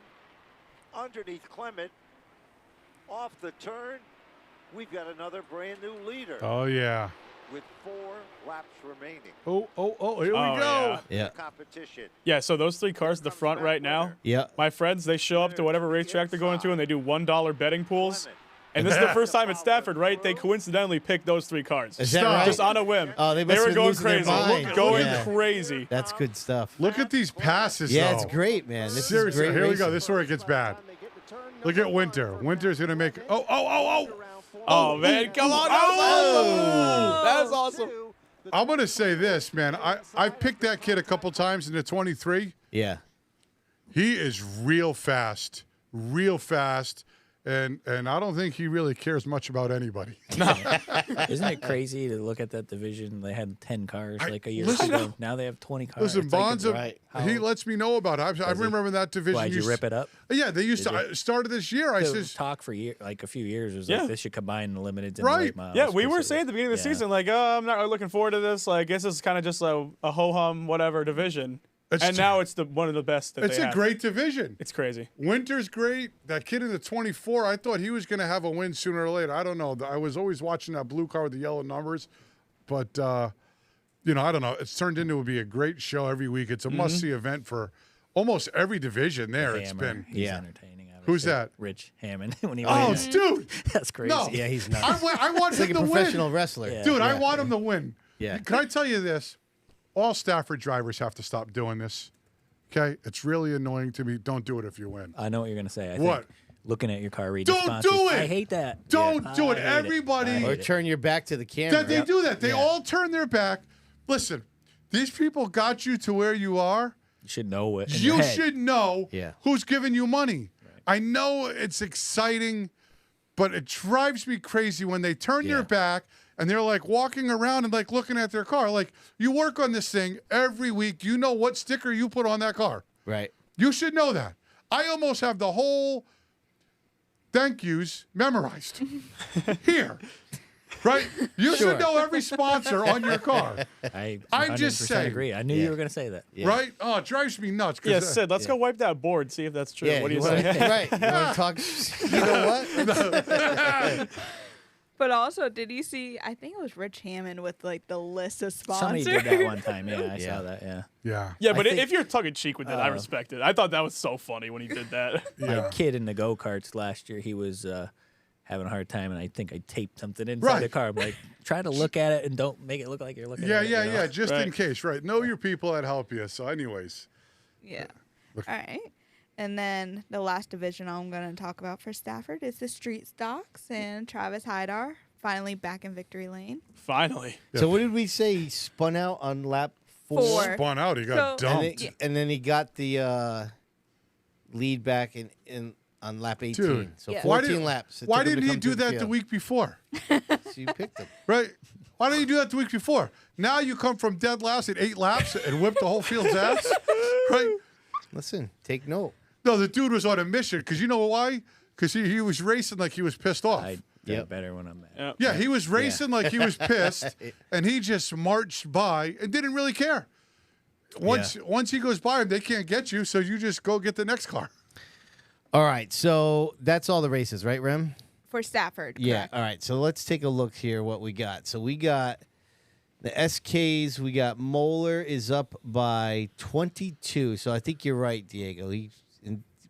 in, underneath Clement, off the turn, we've got another brand new leader Oh yeah. with 4 laps remaining. Oh, here we Oh, go. yeah. Yeah. Competition. Yeah, so those 3 cars at the front right now, Yeah. my friends, they show up to whatever racetrack they're going to and they do $1 betting pools. And this is the first time at Stafford, right? They coincidentally picked those 3 cars. Is that Stop. right? Just on a whim. Oh, they must were have been going losing their crazy. mind. Going Yeah. crazy. That's good stuff. Look at these passes. Yeah, though. it's great, man. This Seriously, is great here we go. racing. This is where it gets bad. Look at Winter. Winter's gonna make. Oh. Oh, man, come on. That was awesome. That was awesome. I'm going to say this, man. I picked that kid a couple times in the 23. Yeah. He is real fast. And I don't think he really cares much about anybody. Isn't it crazy to look at that division? They had 10 cars like a year ago. Now they have 20 cars. Listen, It's like Bonds, he lets me know about it. I remember that division. Why'd you rip it up? Yeah, they used to. I started this year. I said, talk for like a few years was Yeah. like they should combine the limiteds and Right. the late models. Yeah, we were because saying at the beginning of the season, like, oh, I'm not really looking forward to this. Like, I guess it's kind of just a ho-hum, whatever division. And now it's one of the best that it's they a have. great division. It's crazy. Winter's great. That kid in the 24, I thought he was going to have a win sooner or later. I don't know. I was always watching that blue car with the yellow numbers. But, I don't know. It's turned into to be a great show every week. It's a must-see event for almost every division there. It's been. He's entertaining. Obviously. Who's that? Rich Hammond. When he Oh, wins. dude. That's crazy. No. Yeah, he's nuts. I want He's him like a to professional win. wrestler. Yeah. Dude, I want him to win. Yeah. Can I tell you this? All Stafford drivers have to stop doing this. Okay? It's really annoying to me. Don't do it if you win. I know what you're going to say. What? Think looking at your car read Don't sponsors. do it. I hate that. Don't do it. I hate Everybody. I hate Or it. turn your back to the camera. That they do that. They Yeah. all turn their back. Listen, these people got you to where you are. You should know it. in You your head. should know Yeah. who's giving you money. I know it's exciting, but it drives me crazy when they turn Yeah. their back and they're like walking around and like looking at their car. Like, you work on this thing every week. You know what sticker you put on that car. Right. You should know that. I almost have the whole thank yous memorized here. Right? You Sure. should know every sponsor on your car. I'm 100% just saying. Agree. I knew Yeah. you were going to say that. Yeah. Right? Oh, it drives me nuts. 'cause, Yeah, Sid, let's go wipe that board, see if that's true. Yeah. What do you wanna- say? Right. You want to talk? You know what? But also, did you see? I think it was Rich Hammond with like the list of sponsors. Somebody did that one time. Yeah, I Yeah. saw that. Yeah. Yeah. Yeah, but I think- if you're tongue in cheek with it, I respect it. I thought that was so funny when he did that. My Yeah. kid in the go-karts last year, he was having a hard time, and I think I taped something inside Right. the car. I'm like, try to look at it and don't make it look like you're looking Yeah, at it. yeah, you know? yeah. Just in Right. case, right? Know your people that help you. So, anyways. Yeah. All right. And then the last division I'm going to talk about for Stafford is the street stocks, and Travis Hydar finally back in victory lane. Finally. So what did we say? He spun out on lap 4. Four. Spun out. He got So- And, dumped. and then he got the lead back in on lap 18. Dude. So Yeah. 14 laps. It Why took him to didn't he come do to the that the field. week before? So you picked him. Right? Why didn't you do that the week before? Now you come from dead last at 8 laps and whip the whole field's ass? Right? Listen, take note. No, the dude was on a mission because you know why? Because he was racing like he was pissed off. I get better when I'm mad. Yeah, he was racing like he was pissed, and he just marched by and didn't really care. Once he goes by him, they can't get you, so you just go get the next car. All right, so that's all the races, right, Rem? For Stafford. Yeah. correct. All right, so let's take a look here what we got. So we got the SKs. We got Moeller is up by 22. So I think you're right, Diego. He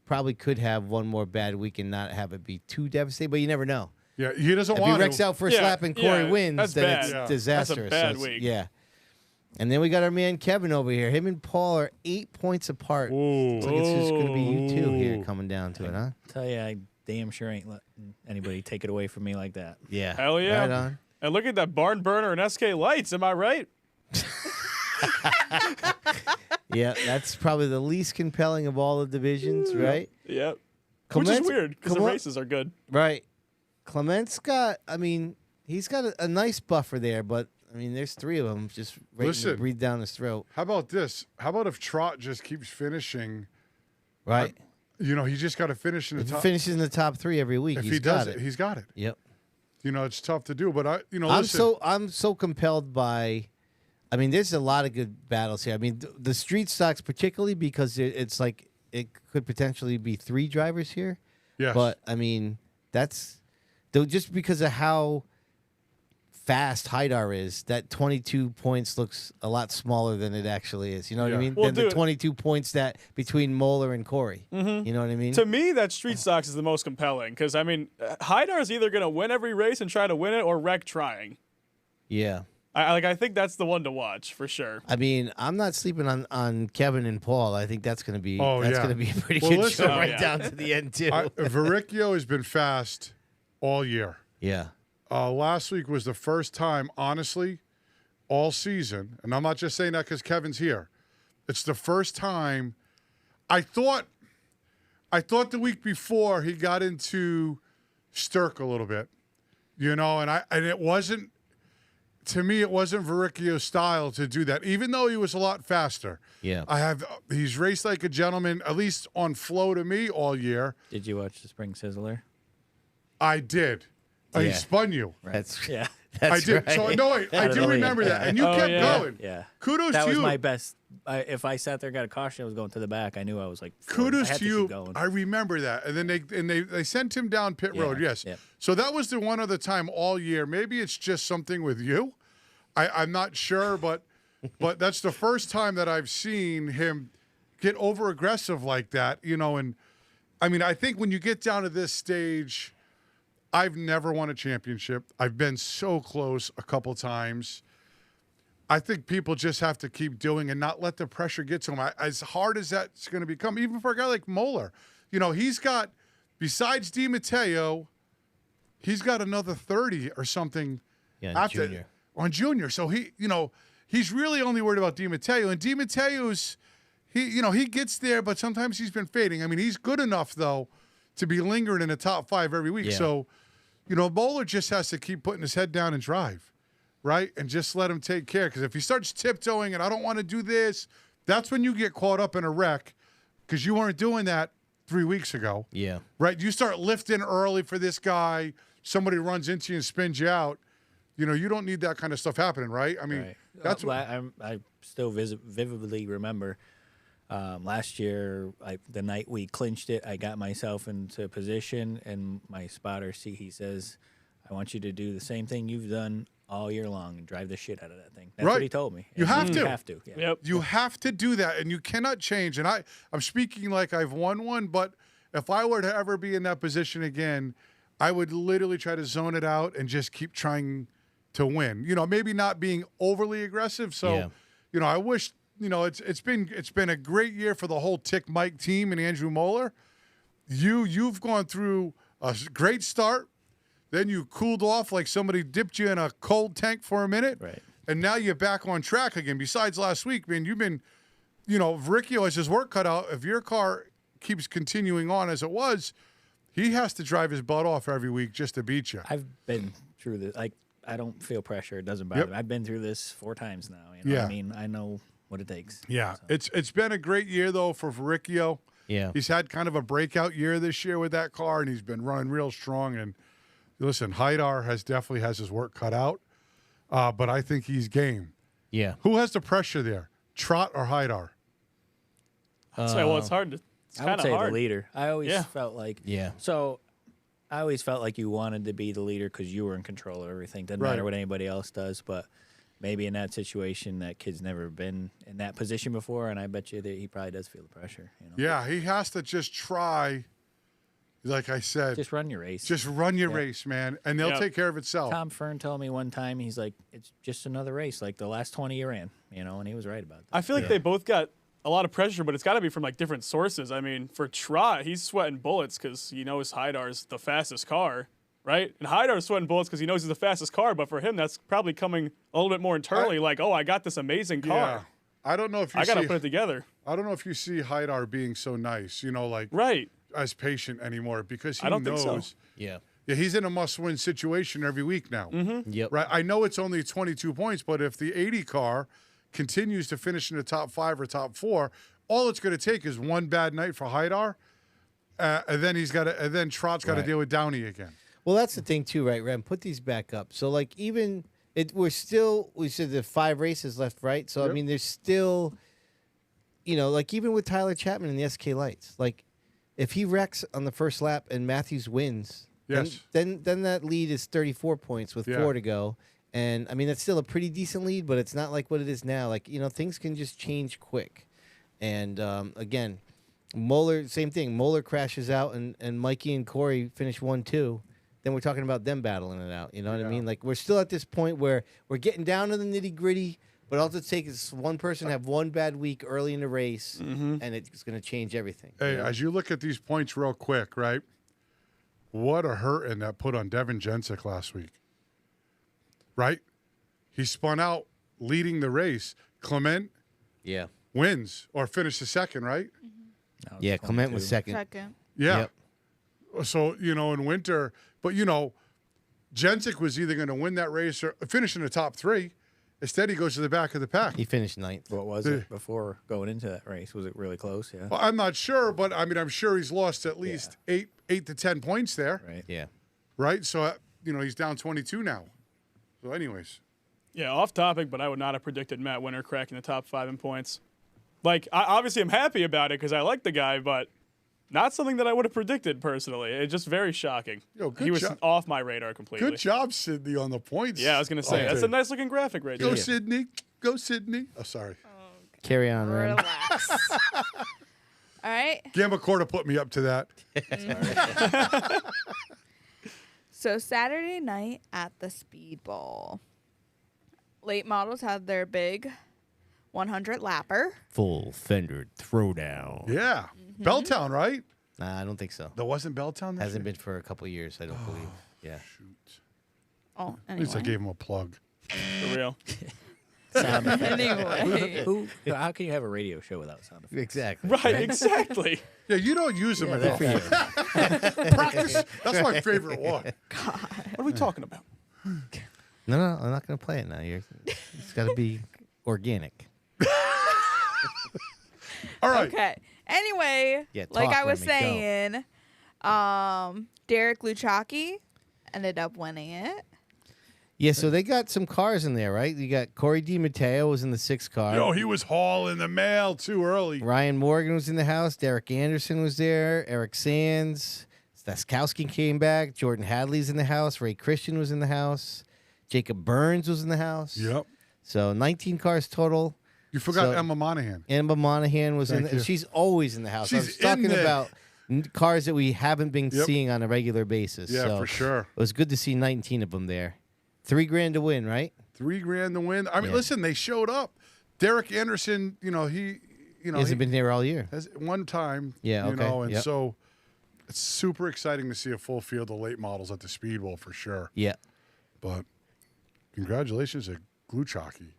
probably could have one more bad week and not have it be too devastating, but you never know. Yeah, he doesn't If he want wrecks to. out first Yeah, lap and Corey yeah, wins, that's then bad. it's Yeah. disastrous. That's a bad So it's- week. Yeah. And then we got our man Kevin over here. Him and Paul are 8 points apart. Looks like it's just going to be you two here coming down to it, huh? Tell you, I damn sure ain't letting anybody take it away from me like that. Yeah. Hell yeah. Right on. And look at that barn burner and SK lights. Am I right? Yeah, that's probably the least compelling of all the divisions, right? Yep. Which Clement's- is weird because the Clement- races are good. Right. Clement's got, I mean, he's got a nice buffer there, but, I mean, there's 3 of them just ready to Listen. breathe down his throat. How about this? How about if Trot just keeps finishing? Right. You know, he just got to finish in the If he top. finishes in the top 3 every week, If he's he got does it, it. he's got it. Yep. You know, it's tough to do, but I'm listen. so compelled by. I mean, there's a lot of good battles here. I mean, the street stocks particularly because it's like it could potentially be 3 drivers here. Yes. But I mean, that's though just because of how fast Haidar is. That 22 points looks a lot smaller than it actually is. You know what I Yeah. mean? Well, than the dude- 22 points that between Moeller and Corey. Mm-hmm. You know what I mean? To me, that street stocks is the most compelling because, I mean, Haidar is either going to win every race and try to win it or wreck trying. Yeah. I think that's the one to watch for sure. I mean, I'm not sleeping on Kevin and Paul. I think that's going to be Oh, that's yeah. going to be a pretty Well, good listen- show Oh, right yeah. down to the end too. Vericchio has been fast all year. yeah. Last week was the first time, honestly, all season, and I'm not just saying that because Kevin's here. It's the first time I thought the week before he got into Stirk a little bit, and it wasn't, to me, it wasn't Verricchio's style to do that, even though he was a lot faster. Yeah. He's raced like a gentleman, at least on flow to me all year. Did you watch the Spring Sizzler? I did. He Yeah. spun you. Right. That's Yeah. I did. right. So no, wait, I Out of do the lead. remember that, and you Oh, kept yeah. going. Yeah. Kudos That to was you. my best. If I sat there and got a caution, I was going to the back. I knew I was like, Kudos I had to keep you. going. I remember that, and then they sent him down pit road. Yes. Yeah. So that was the one other time all year. Maybe it's just something with you. I'm not sure, but that's the first time that I've seen him get over aggressive like that. And I mean, I think when you get down to this stage, I've never won a championship. I've been so close a couple times. I think people just have to keep doing and not let the pressure get to them. As hard as that's going to become, even for a guy like Moeller, he's got, besides Di Matteo, he's got another 30 or something on junior. So he's really only worried about Di Matteo. And Di Matteo's, he gets there, but sometimes he's been fading. I mean, he's good enough, though, to be lingering in the top 5 every week. Yeah. So, Moeller just has to keep putting his head down and drive, right? And just let him take care. Because if he starts tiptoeing and I don't want to do this, that's when you get caught up in a wreck because you weren't doing that 3 weeks ago. Yeah. Right? You start lifting early for this guy, somebody runs into you and spins you out. You don't need that kind of stuff happening, right? I mean, Right. that's what I still vividly remember last year, the night we clinched it, I got myself into position, and my spotter, he says, I want you to do the same thing you've done all year long and drive the shit out of that thing. That's Right. what he told me. You have to. You have to. Yeah. Yep. You have to do that, and you cannot change. And I'm speaking like I've won one, but if I were to ever be in that position again, I would literally try to zone it out and just keep trying to win. Maybe not being overly aggressive. So, I wish. It's been a great year for the whole Tick Mike team and Andrew Moeller. You've gone through a great start, then you cooled off like somebody dipped you in a cold tank for a minute, Right. and now you're back on track again. Besides last week, man, you've been, Verricchio has his work cut out. If your car keeps continuing on as it was, he has to drive his butt off every week just to beat you. I've been through this. I don't feel pressure. It doesn't bother me. I've been through this 4 times now. Yeah. I mean, I know what it takes. Yeah, So. it's been a great year though for Verricchio. Yeah. He's had kind of a breakout year this year with that car, and he's been running real strong. And listen, Haidar definitely has his work cut out, but I think he's game. Yeah. Who has the pressure there, Trot or Haidar? So it's hard to. It's I would kind of say hard. the leader. I always Yeah. felt like Yeah. So I always felt like you wanted to be the leader because you were in control of everything. Doesn't Right. matter what anybody else does, but maybe in that situation, that kid's never been in that position before, and I bet you that he probably does feel the pressure. Yeah, he has to just try. Like I said, Just run your race. just run your race, man, and they'll Yeah. take care of itself. Tom Fern told me one time, he's like, it's just another race, like the last 20 you ran, and he was right about that. I feel like they both got a lot of pressure, but it's got to be from like different sources. I mean, for Trot, he's sweating bullets because he knows Haidar's the fastest car, right? And Haidar's sweating bullets because he knows he's the fastest car, but for him, that's probably coming a little bit more internally. I got this amazing car. Yeah, I don't know if you I got to see. put it together. I don't know if you see Haidar being so nice, Right. as patient anymore because he I don't knows. think so. Yeah. Yeah, he's in a must-win situation every week now. Yep. Right. I know it's only 22 points, but if the 80 car continues to finish in the top 5 or top 4, all it's going to take is one bad night for Haidar, and then Trot's got to Right. deal with Downey again. Well, that's the thing too, right, Rem? Put these back up. So we said the 5 races left, right? So Yep. I mean, there's still, even with Tyler Chapman in the SK Lights, if he wrecks on the first lap and Matthews wins, Yes. then that lead is 34 points with Yeah. 4 to go. And I mean, that's still a pretty decent lead, but it's not like what it is now. Things can just change quick. And again, Moeller, same thing. Moeller crashes out, and Mikey and Corey finish 1-2. Then we're talking about them battling it out. You know what I mean? We're still at this point where we're getting down to the nitty gritty, but all it takes is one person have one bad week early in the race, and it's going to change everything. Hey, as you look at these points real quick, right? What a hurting that put on Devin Jensic last week. Right? He spun out leading the race. Clement Yeah. wins or finishes second, right? Now it's Yeah, Clement was 22. second. Second. Yeah. Yep. So, in winter, but, Jensic was either going to win that race or finish in the top 3. Instead, he goes to the back of the pack. He finished 9th. What was it before going into that race? Was it really close? Yeah. Well, I'm not sure, but I mean, I'm sure he's lost at least 8 to 10 points there. Right. Yeah. Right. So, he's down 22 now. So, anyways. Yeah, off topic, but I would not have predicted Matt Winter cracking the top 5 in points. Like, obviously, I'm happy about it because I like the guy, but not something that I would have predicted personally. It's just very shocking. Yo, good he was job. off my radar completely. Good job, Sydney, on the points. Yeah, I was gonna say that's a nice looking graphic right Go, there. Sydney. Go, Sydney. Oh, sorry. Carry on, Ren. Relax. All right. Gambacorta put me up to that. So Saturday night at the Speedbowl, late models had their big 100 lapper. Full fender throwdown. Yeah. Belltown, right? Nah, I don't think so. There wasn't Belltown this Hasn't year? been for a couple years, I don't believe. Yeah. Shoot. Oh, At least I anyway. gave him a plug. For real. Sound effects. Anyway. How can you have a radio show without sound effects? Exactly. Right, exactly. Yeah, you don't use them Yeah, they're enough. for you. Practice. That's my favorite one. What are we talking about? No, I'm not going to play it now. It's got to be organic. All right. Okay. Anyway, Yeah, like talk, I was Remy, go. saying, Derek Luchacki ended up winning it. Yeah, so they got some cars in there, right? You got Corey DiMatteo was in the 6th car. Yo, he was hauling the mail too early. Ryan Morgan was in the house. Derek Anderson was there. Eric Sands. Staskowski came back. Jordan Hadley's in the house. Ray Christian was in the house. Jacob Burns was in the house. Yep. So 19 cars total. You forgot So- Emma Monahan. Emma Monahan was in Thank there. you. She's always in the house. I She's was talking in there. about cars that we haven't been Yep. seeing on a regular basis. Yeah, so for sure. It was good to see 19 of them there. $3,000 to win, right? $3,000 to win. I mean, Yeah. listen, they showed up. Derek Anderson, he He hasn't been there all year. has one time. Yeah, You okay, know, and yep. so it's super exciting to see a full field of late models at the Speedbowl for sure. Yeah. But congratulations to Gluchaki.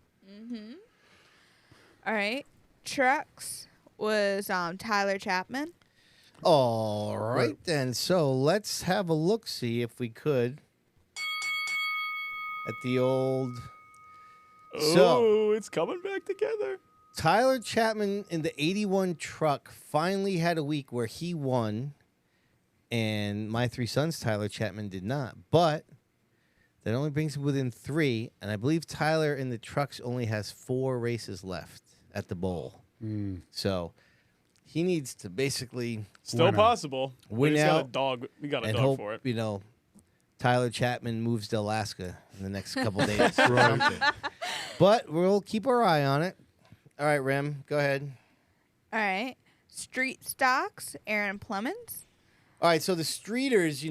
All right. Trucks was Tyler Chapman. All right, then. So let's have a look, see if we could, at the old. So Oh, it's coming back together. Tyler Chapman in the 81 truck finally had a week where he won, and my 3 sons, Tyler Chapman, did not. But that only brings him within 3, and I believe Tyler in the trucks only has 4 races left at the bowl. So he needs to basically Still Win out. possible. Win we just got a out dog. We got a and dog hope, for it. Tyler Chapman moves to Alaska in the next couple days. But we'll keep our eye on it. All right, Rem, go ahead. All right. Street Stocks, Aaron Plemons. All right, so the Streeters,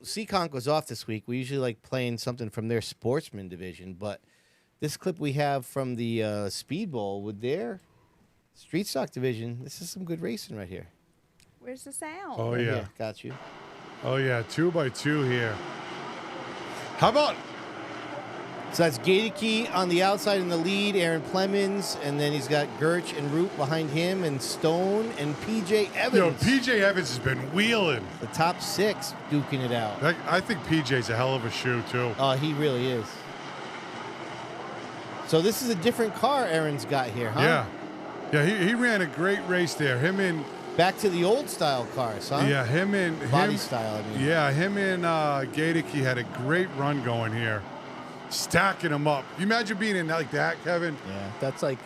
Seekonk was off this week. We usually like playing something from their sportsman division, but this clip we have from the Speedbowl with their Street Stock division, this is some good racing right here. Where's the sound? Oh, Right yeah. here, got you. Oh, yeah. 2x2 here. How about So that's Gaedeke on the outside in the lead, Aaron Plemons, and then he's got Gertch and Root behind him, and Stone and PJ Evans. Yo, PJ Evans has been wheeling. The top 6 duking it out. I think PJ's a hell of a shoe, too. Oh, he really is. So this is a different car Aaron's got here, huh? Yeah. Yeah, he ran a great race there. Him and Back to the old style cars, huh? yeah, him and Body him, style, I mean. Yeah, him and Gaedeke had a great run going here, stacking them up. You imagine being in like that, Kevin? Yeah, that's like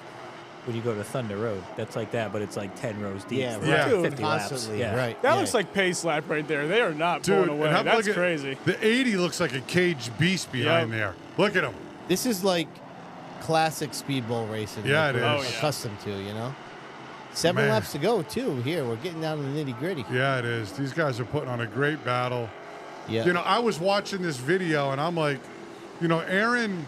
when you go to Thunder Road. That's like that, but it's like 10 rows deep. Yeah, for right. like Dude, 50 laps. Constantly, Yeah. right. That yeah. looks like pace lap right there. They are not Dude, blown away. and how- That's look at- crazy. The 80 looks like a caged beast behind there. Look at him. This is like classic speedball racing. Yeah, like it we're is. Oh, yeah. accustomed to, 7 Man. laps to go, too. Here, we're getting down to the nitty gritty. Yeah, it is. These guys are putting on a great battle. Yeah. I was watching this video and I'm like, Aaron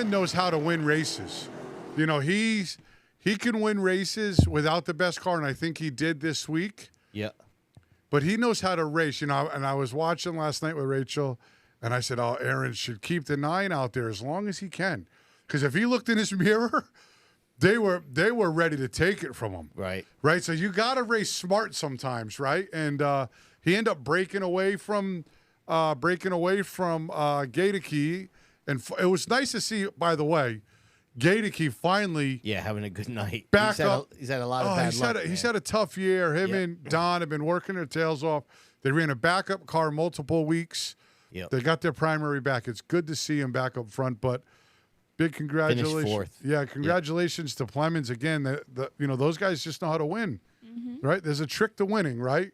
knows how to win races. He can win races without the best car, and I think he did this week. Yeah. But he knows how to race, and I was watching last night with Rachel, and I said, oh, Aaron should keep the 9 out there as long as he can. Because if he looked in his mirror, they were ready to take it from him. Right. Right. So you got to race smart sometimes, right? And he ended up breaking away from Gaedeke, and it was nice to see. By the way, Gaedeke finally having a good night. Back up. He's had a lot of bad luck. He's had a tough year. Him and Don have been working their tails off. They ran a backup car multiple weeks. Yep. They got their primary back. It's good to see him back up front, but big congratulations. Finished fourth. Yeah, congratulations to Plemons again. Those guys just know how to win, right? There's a trick to winning, right?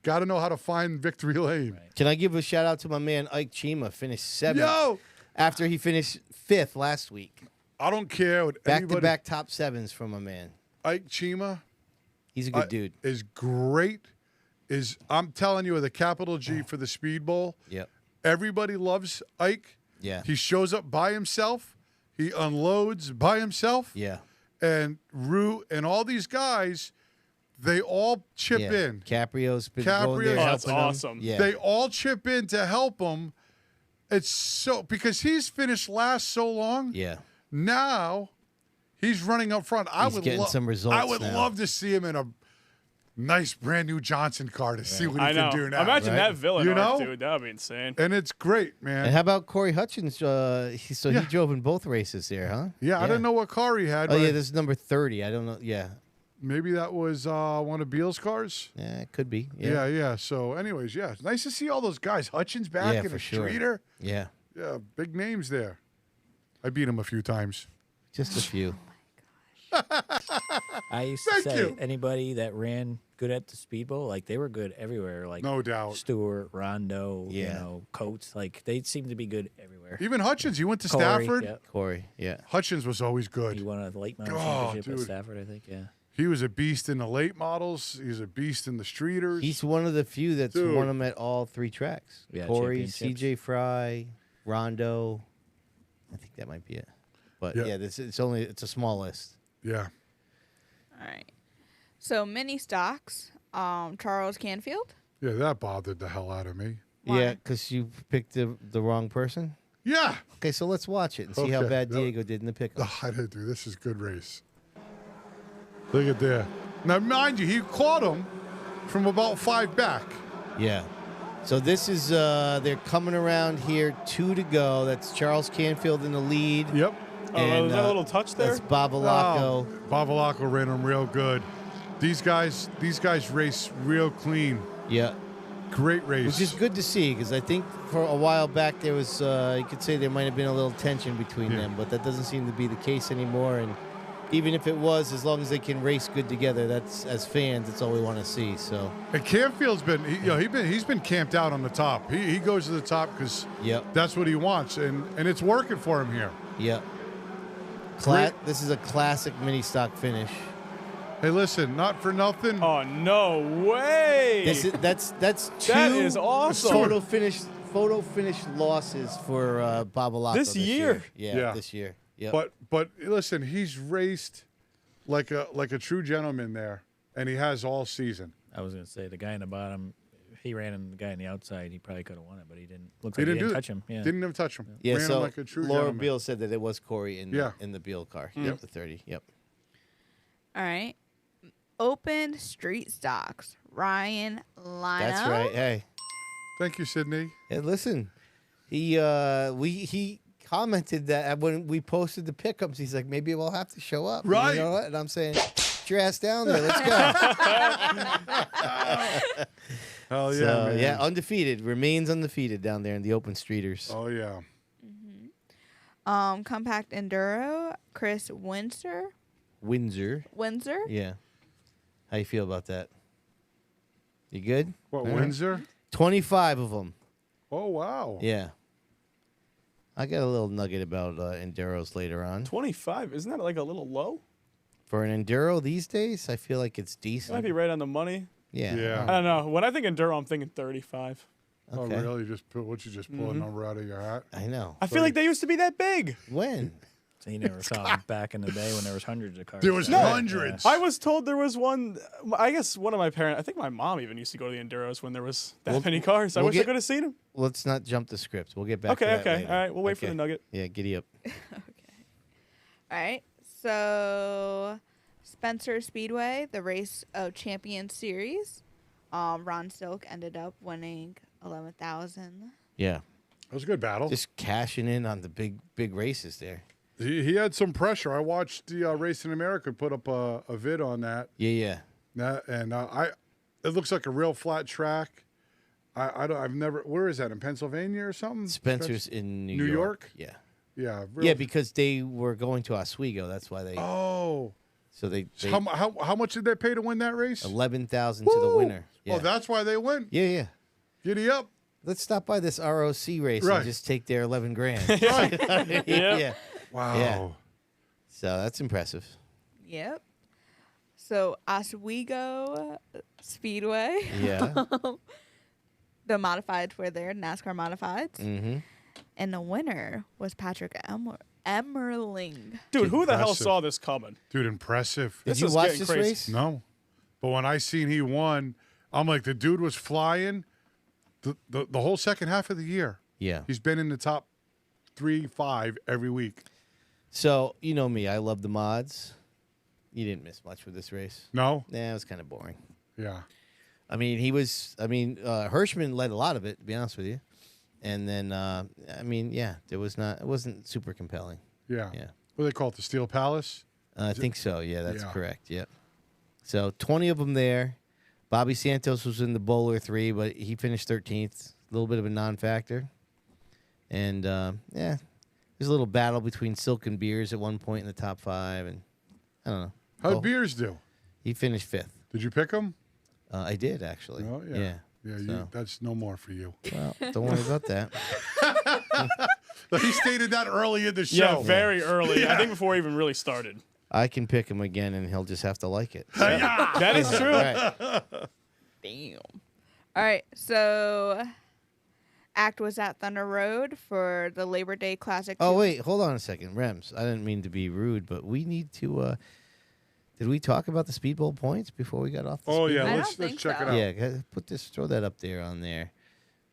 Got to know how to find victory lane. Right. Can I give a shout out to my man Ike Chima? Finished 7th after he finished 5th last week. I don't care what anybody. Back-to-back top 7s from my man. Ike Chima. He's a good dude. Is great. I'm telling you, with a capital G for the Speedbowl. Yep. Everybody loves Ike. Yeah. He shows up by himself. He unloads by himself. Yeah. And Rue and all these guys, they all chip in. Caprio's been going there that's helping him. awesome. Yeah. They all chip in to help him. It's so because he's finished last so long. Yeah. Now he's running up front. He's getting some results I would now. love to see him in a nice brand new Johnson car to see what he can do now. Imagine right? that villain You know? arc, dude. That would be insane. And it's great, man. And how about Corey Hutchins? He drove in both races there, huh? Yeah, I didn't know what car he had. Oh, but yeah, this is number 30. I don't know. Yeah. maybe that was one of Beal's cars. Yeah, it could be. Yeah. So, anyways, yeah, it's nice to see all those guys. Hutchins back Yeah, and for a sure. Streeter. Yeah. Yeah, big names there. I beat him a few times. Just a few. I used to Thank say you. anybody that ran good at the Speedbowl, like they were good everywhere. Like No doubt. Stewart, Rondo, Yeah. Coates, like they seemed to be good everywhere. Even Hutchins, he went to Corey, Stafford. yep. Corey, yeah. Hutchins was always He good. won a late model Oh, championship at dude. Stafford, I think. Yeah. He was a beast in the late models. He's a beast in the streeters. He's one of the few that's Dude. won them at all three tracks. Yeah, Corey, championships. CJ Fry, Rondo. I think that might be it. But Yeah. yeah, it's a small list. Yeah. All right. So mini stocks. Charles Canfield. Yeah, that bothered the hell out of me. Why? Yeah, because you picked the wrong person. Yeah. Okay, so let's watch it and see how Okay. bad No. Diego did in the pickup. Oh, I didn't do this. Is good race. Look at there. Now, mind you, he caught him from about 5 back. Yeah. So this is they're coming around here, 2 to go. That's Charles Canfield in the lead. Yep. Oh, was that a little touch there? That's Bavalaco. Bavalaco ran him real good. These guys race real clean. Yeah. Great race. Which is good to see because I think for a while back there was, you could say there might have been a little tension between them, but that doesn't seem to be the case anymore. And even if it was, as long as they can race good together, that's as fans, that's all we want to see. So. And Canfield's he's been camped out on the top. He goes to the top because that's what he wants, and it's working for him here. Yep. This is a classic mini stock finish. Hey, listen, not for nothing. Oh no way! That's two That is awesome. photo finish losses for Bavalaco This year. Yeah, this year. Yep. But listen, he's raced like a true gentleman there, and he has all season. I was gonna say the guy in the bottom, he ran, and the guy on the outside, he probably could have won it, but he didn't. Looks like he didn't touch him. Yeah. Didn't even touch him. Yeah, Ran him so like a true Laura gentleman. Beal said that it was Corey in the Beal car. Mm. Yep, the 30. Yep. All right. Open street stocks. Ryan Lino. That's right. Hey. Thank you, Sydney. Hey, listen. He commented that when we posted the pickups, he's like, maybe we'll have to show up. Right. You know what? And I'm saying, get your ass down there. Let's go. Hell yeah, So, man. yeah, undefeated. Remains undefeated down there in the open streeters. Oh yeah. Compact Enduro. Chris Windsor. Windsor. Yeah. How you feel about that? You good? What, All right. Windsor? 25 of them. Oh wow. Yeah. I got a little nugget about Enduros later on. 25. Isn't that like a little low? For an Enduro these days, I feel like it's It might decent. be right on the money. Yeah. Yeah. I don't know. When I think Enduro, I'm thinking 35. Okay. Oh really? You just pull a number out of your hat? I know. I feel like they used to be that big. When? So you never saw him back in the day when there was hundreds of cars. There was Yeah. hundreds. I was told there was one. I guess one of my parents. I think my mom even used to go to the Enduros when there was that many cars. I we'll wish I get- could have seen them. Let's not jump the script. We'll get back to Okay. that Okay. later. All right. We'll wait for Okay. the nugget. Yeah, giddy up. All right. So, Spencer Speedway, the Race of Champions Series. Ron Silk ended up winning 11,000. Yeah. It was a good battle. Just cashing in on the big races there. He had some pressure. I watched the Race in America put up a vid on that. Yeah. It looks like a real flat track. I've never. Where is that, in Pennsylvania or something? Spencer's in New York. Yeah. Yeah. Yeah, because they were going to Oswego. That's why they. Oh. So they So how much did they pay to win that race? 11,000 to the winner. Yeah. Oh, that's why they went. Yeah. Giddy up. Let's stop by this ROC race Right. and just take their 11 grand. Right. Yeah. Wow. Yeah. So that's impressive. Yep. So, Oswego Speedway. Yeah. The modifieds were there, NASCAR modifieds. Mm-hmm. And the winner was Patrick Emmerling. Dude, who the hell Impressive. saw this coming? Dude, impressive. Did This you is watch getting this crazy. race? No. But when I seen he won, I'm like, the dude was flying the whole second half of the year. Yeah. He's been in the top 3-5 every week. So, you know me. I love the mods. You didn't miss much with this race. No? Nah, it was kind of boring. Yeah. I mean, Hirschman led a lot of it, to be honest with you. And then, it wasn't super compelling. Yeah. Yeah. What do they call it? The Steel Palace? I think so. Yeah, that's Yeah. correct. Yep. So 20 of them there. Bobby Santos was in the bowler 3, but he finished 13th. A little bit of a non-factor. And, there's a little battle between Silk and Beers at one point in the top 5. And I don't know. How'd Beers do? He finished 5th. Did you pick him? I did, actually. Oh, yeah. Yeah, So. that's no more for you. Well, don't worry about that. He stated that early in the show. Yeah, very early. I think before he even really started. I can pick him again, and he'll just have to like it. So. That is true. All right. Damn. All right. So, Act was at Thunder Road for the Labor Day Classic. Oh, wait. Hold on a second. Rems, I didn't mean to be rude, but we need to... did we talk about the Speedbowl points before we got off the Oh, Speedbowl? yeah. I Let's don't think check so. it out. Yeah, throw that up there on there.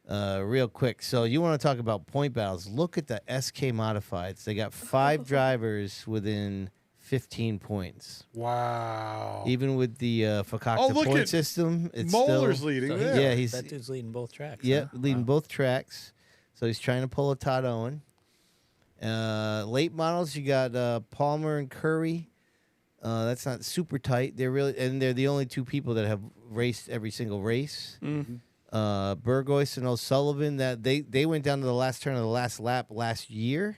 Real quick. So you want to talk about point battles. Look at the SK Modifieds. They got 5 drivers within 15 points. Wow. Even with the Fakakta look point at system, it's Moeller's still... leading. So there. Yeah, that dude's leading both tracks. Yep, huh? leading Wow. both tracks. So he's trying to pull a Todd Owen. Late models, you got Palmer and Curry. That's not super tight. They're the only 2 people that have raced every single race. Burgoyce and O'Sullivan, that they went down to the last turn of the last lap last year.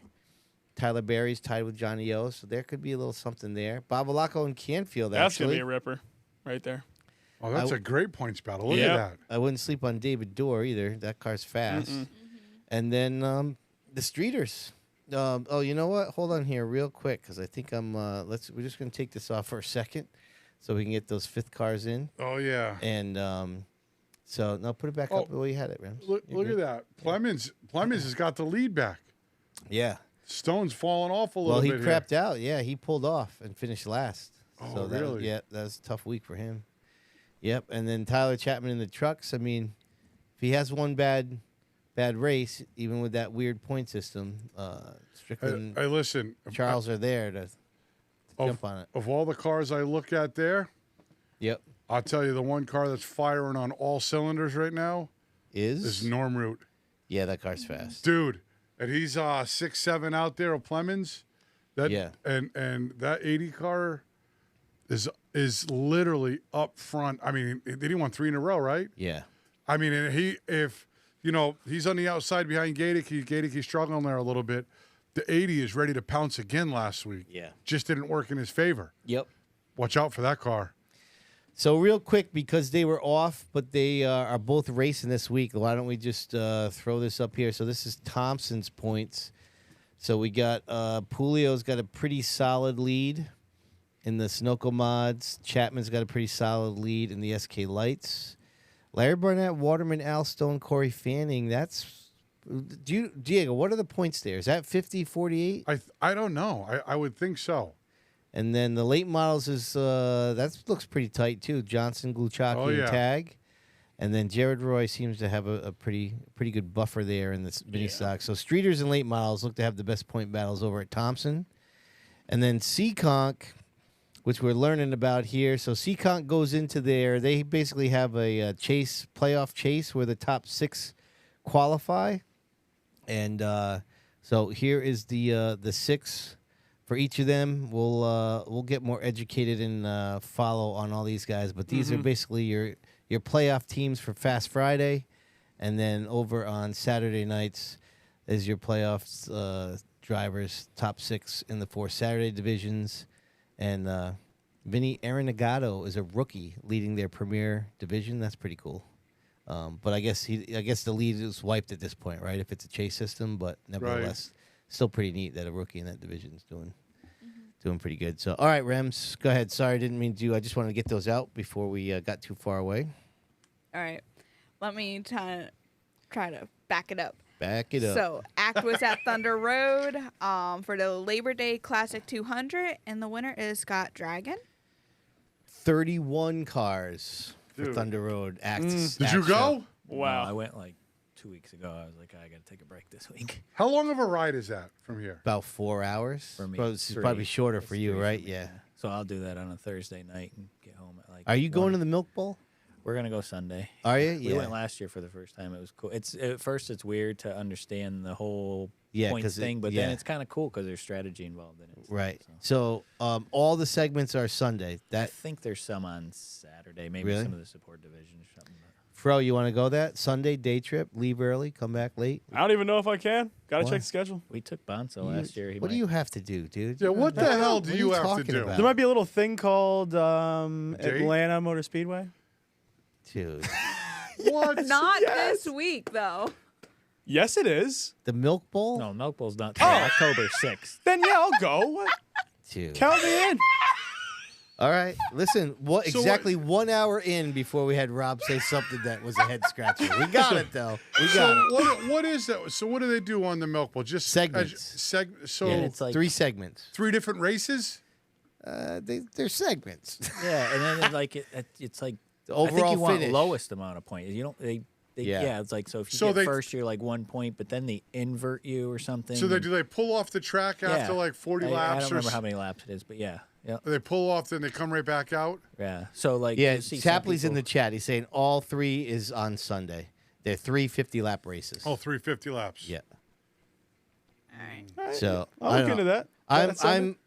Tyler Berry's tied with Johnny O, so there could be a little something there. Bavalaco and Canfield, That's going to actually. be a ripper right there. Oh, that's a great points battle. Look Yeah. at that. I wouldn't sleep on David Dorr either. That car's fast. And then the Streeters. You know what? Hold on here real quick, because I think we're just going to take this off for a second so we can get those 5th cars in. Oh, yeah. And no, put it back up the way you had it, Rams. Look You're at good. that. Plemons has got the lead back. Yeah. Stone's falling off a little Well, he bit crapped out. Yeah, he pulled off and finished last. Oh, so that, really? Yeah, that was a tough week for him. Yep. And then Tyler Chapman in the trucks. I mean, if he has one bad race, even with that weird point system, Strickland, Hey, listen. Charles are there to jump on it. Of all the cars I look at there, Yep. I'll tell you the one car that's firing on all cylinders right now is Is? Root. Yeah, that car's fast. Dude, and he's 6'7" out there of Plemons. Yeah. And that 80 car is literally up front. I mean, did he won 3 in a row, right? Yeah. I mean, and he's on the outside behind Gadecki struggling there a little bit. The 80 is ready to pounce again last week. Yeah. Just didn't work in his favor. Yep. Watch out for that car. So real quick, because they were off, but they are both racing this week, why don't we just throw this up here? So this is Thompson's points. So we got Pulio's got a pretty solid lead in the Sunoco mods. Chapman's got a pretty solid lead in the SK Lights. Larry Barnett, Waterman, Al Stone, Corey Fanning. That's Diego. What are the points there? Is that 50-48? I don't know. I would think so. And then the late models is that looks pretty tight too. Johnson, Gluchaki, and Tag. And then Jared Roy seems to have a pretty good buffer there in this mini stock. So Streeters and late models look to have the best point battles over at Thompson. And then Seekonk, which we're learning about here. So Seekonk goes into there. They basically have a playoff chase where the top 6 qualify. And so here is the 6 for each of them. We'll get more educated and follow on all these guys. But these are basically your playoff teams for Fast Friday. And then over on Saturday nights is your playoffs drivers, top 6 in the 4 Saturday divisions. And Vinny Arenagato is a rookie leading their premier division. That's pretty cool. But I guess the lead is wiped at this point, right? If it's a chase system, but nevertheless, still pretty neat that a rookie in that division is doing pretty good. So, all right, Rems, go ahead. Sorry, I didn't mean to. I just wanted to get those out before we got too far away. All right. Let me try to back it up. Back it up. So, ACT was at Thunder Road for the Labor Day Classic 200, and the winner is Scott Dragon. 31 cars for Thunder Road. Did you go? Wow. No, I went like 2 weeks ago. I was like, I got to take a break this week. How long of a ride is that from here? About 4 hours. For me, It's probably shorter for you, right? Yeah. So I'll do that on a Thursday night and get home at like. Are you 1. going to the Milk Bowl? We're gonna go Sunday. Are you? We went last year for the first time. It was cool. At first it's weird to understand the whole points thing, but then it's kind of cool because there's strategy involved in it. Right. So all the segments are Sunday. I think there's some on Saturday, maybe some of the support division or something. Fro, you want to go that Sunday day trip? Leave early, come back late. I don't even know if I can. Got to What? check the schedule. We took Bonzo last year. What do you have to do, dude? Yeah, what the hell do you have to talking do? about? There might be a little thing called Atlanta Motor Speedway. Dude. What? Not this week, though. Yes, it is. The Milk Bowl? No, Milk Bowl's not till October 6th. Then yeah, I'll go. What? Dude. Count me in. All right. Listen, So exactly 1 hour in before we had Rob say something that was a head scratcher. We got it, though. We got it. What is that? So what do they do on the Milk Bowl? Just Segments. So Yeah, it's like 3 segments. 3 different races? They're segments. Yeah, and then it's like The I think overall you want finish. lowest amount of points. You don't Yeah. it's like so if you So get they- first you're like 1 point, but then they invert you or something. So do they pull off the track after like 40 I laps? don't remember how many laps it is, but yeah. They pull off, then they come right back out? Yeah. So like Yeah, you see some Tapley's in people- the chat. He's saying all 3 is on Sunday. They're 3 50-lap races. Oh, 350 laps. Yeah. All right. So I'll I look don't into know. that.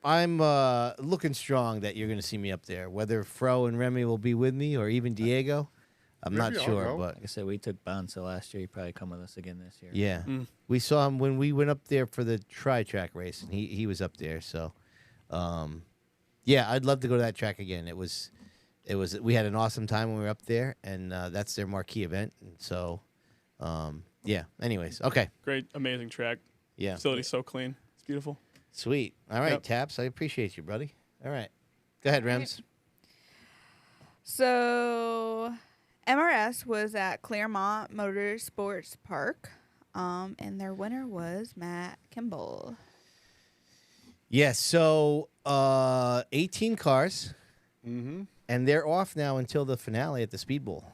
I'm looking strong that you're going to see me up there. Whether Fro and Remy will be with me or even Diego, I'm Maybe not I'll sure. go. But Like I said, we took Bonzo last year. He probably come with us again this year. yeah, we saw him when we went up there for the tri-track race, and he was up there. So, yeah, I'd love to go to that track again. It was we had an awesome time when we were up there, and that's their marquee event. And so, yeah. Anyways, okay, Great, amazing track. yeah, Facility's so clean. It's beautiful. sweet. All right, Yep. Taps, I appreciate you, buddy. All right, go ahead, Rems. So, MRS was at Claremont Motorsports Park, and their winner was Matt Kimball. Yes, so 18 cars, Mm-hmm. and they're off now until the finale at the Speedbowl.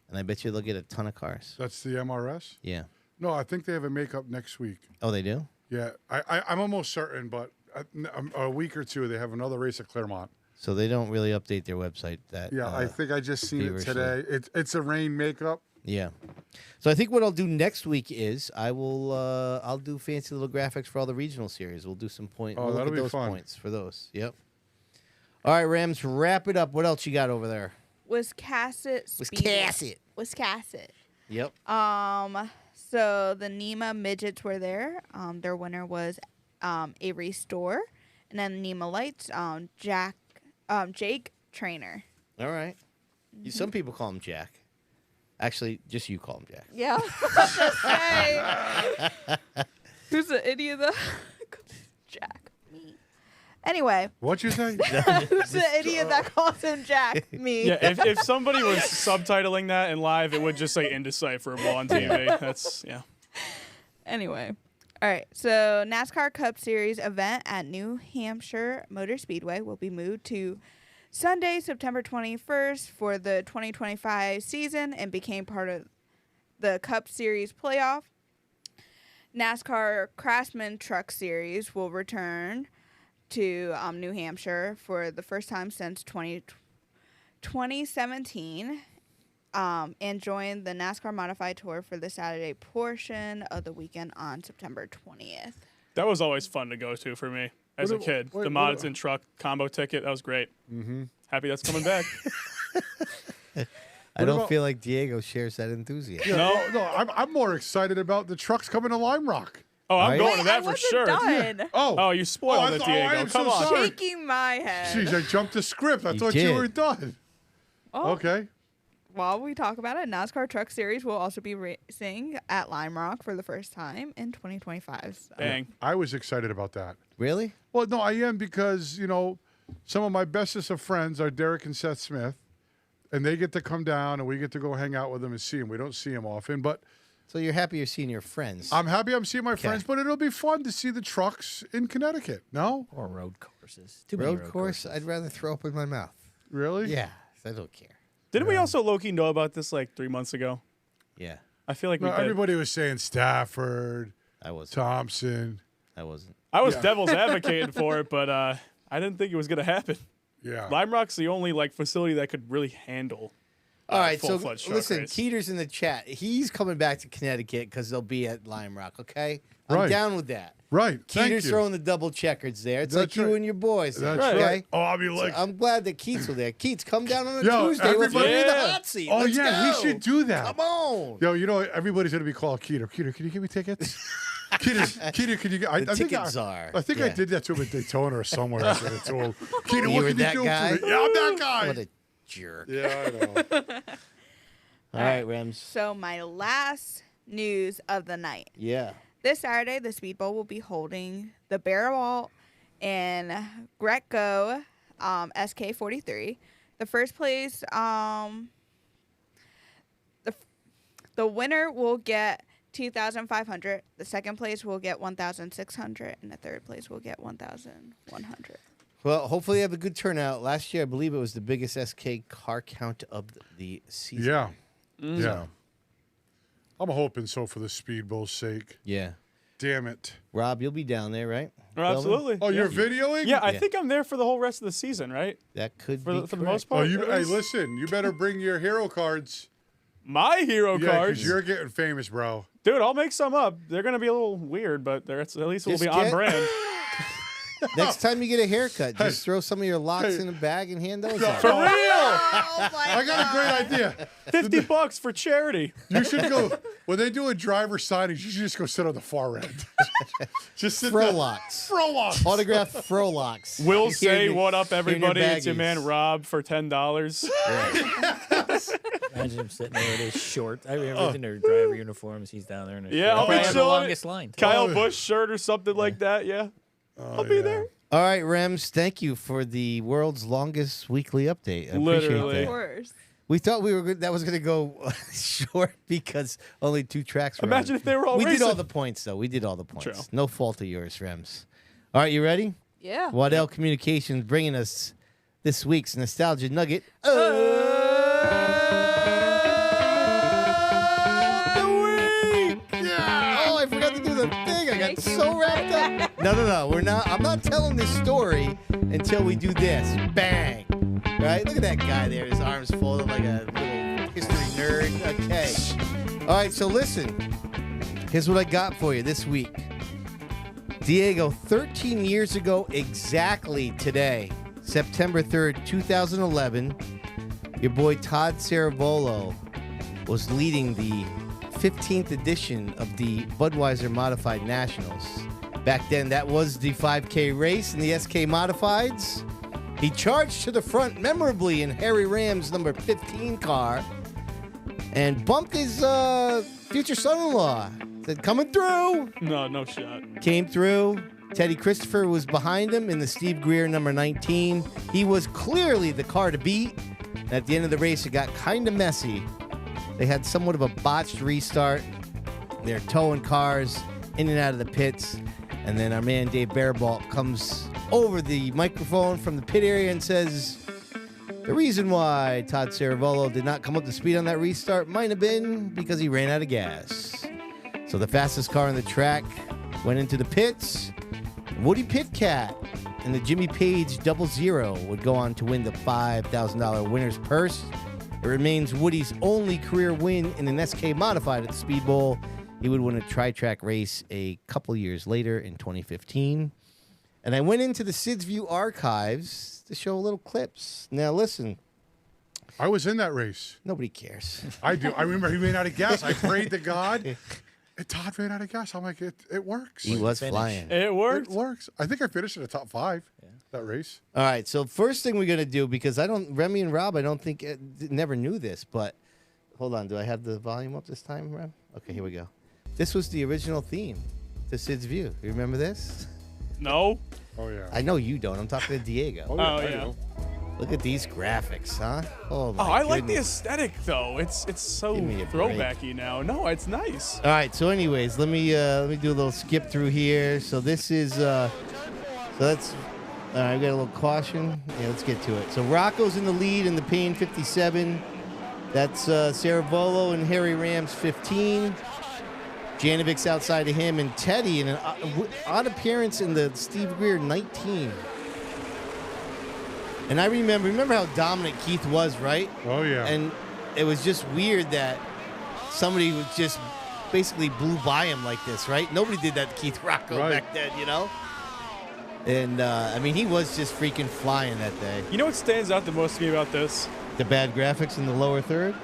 And I bet you they'll get a ton of cars. That's the MRS? Yeah. No, I think they have a makeup next week. Oh, they do? Yeah, I'm almost certain, but a week or two, they have another race at Claremont. So they don't really update their website. That Yeah, I think I just seen it feverishly. today. It's a rain makeup. Yeah. So I think what I'll do next week is I'll do fancy little graphics for all the regional series. We'll do some point. Oh, we'll look that'll at be those fun. points for those. Yep. All right, Rams, wrap it up. What else you got over there? Wiscasset Wiscasset. Wiscasset. Yep. So the NEMA midgets were there. Their winner was Avery Store, and then NEMA lights, Jake Trainer. All right. Some people call him Jack. Actually, just you call him Jack. Yeah. Hey. Who's the idiot though? Jack. Me. Anyway, What you say? who's the idiot that calls him Jack? Me. Yeah, if somebody was subtitling that in live, it would just say indecipherable on TV. That's Anyway. All right. So NASCAR Cup Series event at New Hampshire Motor Speedway will be moved to Sunday, September 21st for the 2025 season and became part of the Cup Series playoff. NASCAR Craftsman Truck Series will return to New Hampshire for the first time since 2017 and join the NASCAR Modified Tour for the Saturday portion of the weekend on September 20th. That was always fun to go to for me as a kid. The mods and truck combo ticket, that was great. Mm-hmm. Happy that's coming back. I don't feel like Diego shares that enthusiasm. Yeah, no, I'm more excited about the trucks coming to Lime Rock. Oh, I'm Right? going to that I for wasn't sure. done. Oh, you spoiled it, I Diego. am Come so on. sorry. Shaking my head. Jeez, I jumped the script. I You thought you did. were done. Oh, Okay. While we talk about it, NASCAR Truck Series will also be racing at Lime Rock for the first time in 2025. So. Bang. I was excited about that. Really? Well, no, I am because, some of my bestest of friends are Derek and Seth Smith, and they get to come down and we get to go hang out with them and see them. We don't see them often, but So you're happy you're seeing your friends. I'm happy I'm seeing my friends, but it'll be fun to see the trucks in Connecticut. No? Or road courses. Too many road course, courses. I'd rather throw up in my mouth. Really? Yeah, I don't care. Didn't we also low-key know about this like 3 months ago? Yeah, I feel like we No, did. everybody was saying Stafford, I wasn't. Thompson. I wasn't. I was Yeah. devil's advocating for it, but I didn't think it was going to happen. Yeah. Lime Rock's the only facility that could really handle All right, so full-fledged truck listen, race. Keeter's in the chat. He's coming back to Connecticut because they'll be at Lime Rock, okay? I'm Right. down with that. Right. Thank Keeter's you. throwing the double checkers there. It's That's like you right. and your boys. That's okay? right. Oh, I'll be So like, I'm glad that Keats will there. Keats, come down on a Yo, Tuesday. Let's put everybody- you in the Yeah. hot seat. oh, Let's yeah, go. we should do that. Come on. Yo, everybody's going to be called Keeter. Keeter, can you give me tickets? Keeter, can you get... The ticket czar. I think I Yeah. did that to him at Daytona or somewhere. I said it to him. Keeter, You what were can that you do guy? for me? Yeah, I'm that guy. What a jerk. Yeah, I know. All right, Rems. So my last news of the night. Yeah. This Saturday, the Speedbowl will be holding the Barrel and Greco SK43. The first place, the winner will get $2,500. The second place will get $1,600, and the third place will get $1,100. Well, hopefully you have a good turnout. Last year, I believe it was the biggest SK car count of the season. Yeah. Mm. Yeah. I'm hoping so for the Speedbowl's sake. Yeah. Damn it. Rob, you'll be down there, right? Oh, absolutely. Oh, you're yeah. videoing? Yeah, I Yeah. think I'm there for the whole rest of the season, right? That could For be the, for the correct. most Oh, part. you at hey, least. listen, you better bring your hero cards. My hero Yeah, cards. because you're getting famous, bro. Dude, I'll make some up. They're going to be a little weird, but at least we'll Just be on get- brand. Next time you get a haircut, just throw some of your locks Hey. in a bag and hand those No. out. For real! Oh my I got a great idea. $50 for charity. You should go when they do a driver signings. You should just go sit on the far end. Just sit there. Frolocks. Frolocks. Autographed Frolocks. We'll Here in say, your- what up, here in your everybody? It's your baggies. man, Rob, for $10. Imagine him sitting there with his shorts. I mean, everything their driver uniforms. He's down there in his Yeah, shorts. I'll be Probably have the chilling. longest line. too. Kyle Oh. Busch shirt or something like that, yeah. I'll be yeah. there. All right, Rems, thank you for the world's longest weekly update. I Literally. appreciate Of that. course. We thought that was going to go short because only 2 tracks were Imagine on. if they were all We racing. did all the points, though. We did all the points. True. No fault of yours, Rems. All right, you ready? Yeah. Waddell Communications bringing us this week's Nostalgia Nugget. Oh, I forgot to do the thing. I got so wrapped up. No. We're not. I'm not telling this story until we do this. Bang. Right? Look at that guy there. His arms folded like a little history nerd. Okay. All right. So listen. Here's what I got for you this week. Diego, 13 years ago exactly today, September 3rd, 2011, your boy Todd Ceravolo was leading the 15th edition of the Budweiser Modified Nationals. Back then, that was the 5K race in the SK Modifieds. He charged to the front memorably in Harry Ram's number 15 car and bumped his future son-in-law. Said, coming through. No shot. Came through. Teddy Christopher was behind him in the Steve Greer number 19. He was clearly the car to beat. At the end of the race, it got kind of messy. They had somewhat of a botched restart. They're towing cars in and out of the pits. And then our man Dave Barabalt comes over the microphone from the pit area and says, the reason why Todd Ceravolo did not come up to speed on that restart might have been because he ran out of gas. So the fastest car on the track went into the pits. Woody Pitcat and the Jimmy Page 00 would go on to win the $5,000 winner's purse. It remains Woody's only career win in an SK modified at the Speedbowl. He would win a tri-track race a couple years later in 2015. And I went into the Sid's View archives to show little clips. Now, listen. I was in that race. Nobody cares. I do. I remember he ran out of gas. I prayed to God. And Todd ran out of gas. I'm like, it works. He was flying. It worked. It works. I think I finished in the top 5 that race. All right, so first thing we're going to do, because Remy and Rob, I don't think, never knew this, but hold on. Do I have the volume up this time, Rem? Okay, here we go. This was the original theme to Sid's View. You remember this? No. Oh, yeah. I know you don't. I'm talking to Diego. Oh, I yeah. know. Look at these graphics, huh? Oh, my I like the goodness. aesthetic, though. It's so Give me a throwbacky now. No, it's nice. All right, so anyways, let me do a little skip through here. So this is, so that's, all right, we got a little caution. Yeah, let's get to it. So Rocco's in the lead in the Payne 57. That's Saravolo and Harry Rams 15. Janovic's outside of him, and Teddy in an odd appearance in the Steve Greer 19. And I remember how dominant Keith was, right? Oh, yeah. And it was just weird that somebody was just basically blew by him like this, right? Nobody did that to Keith Rocco back then, you know? And, I mean, he was just freaking flying that day. You know what stands out the most to me about this? The bad graphics in the lower third?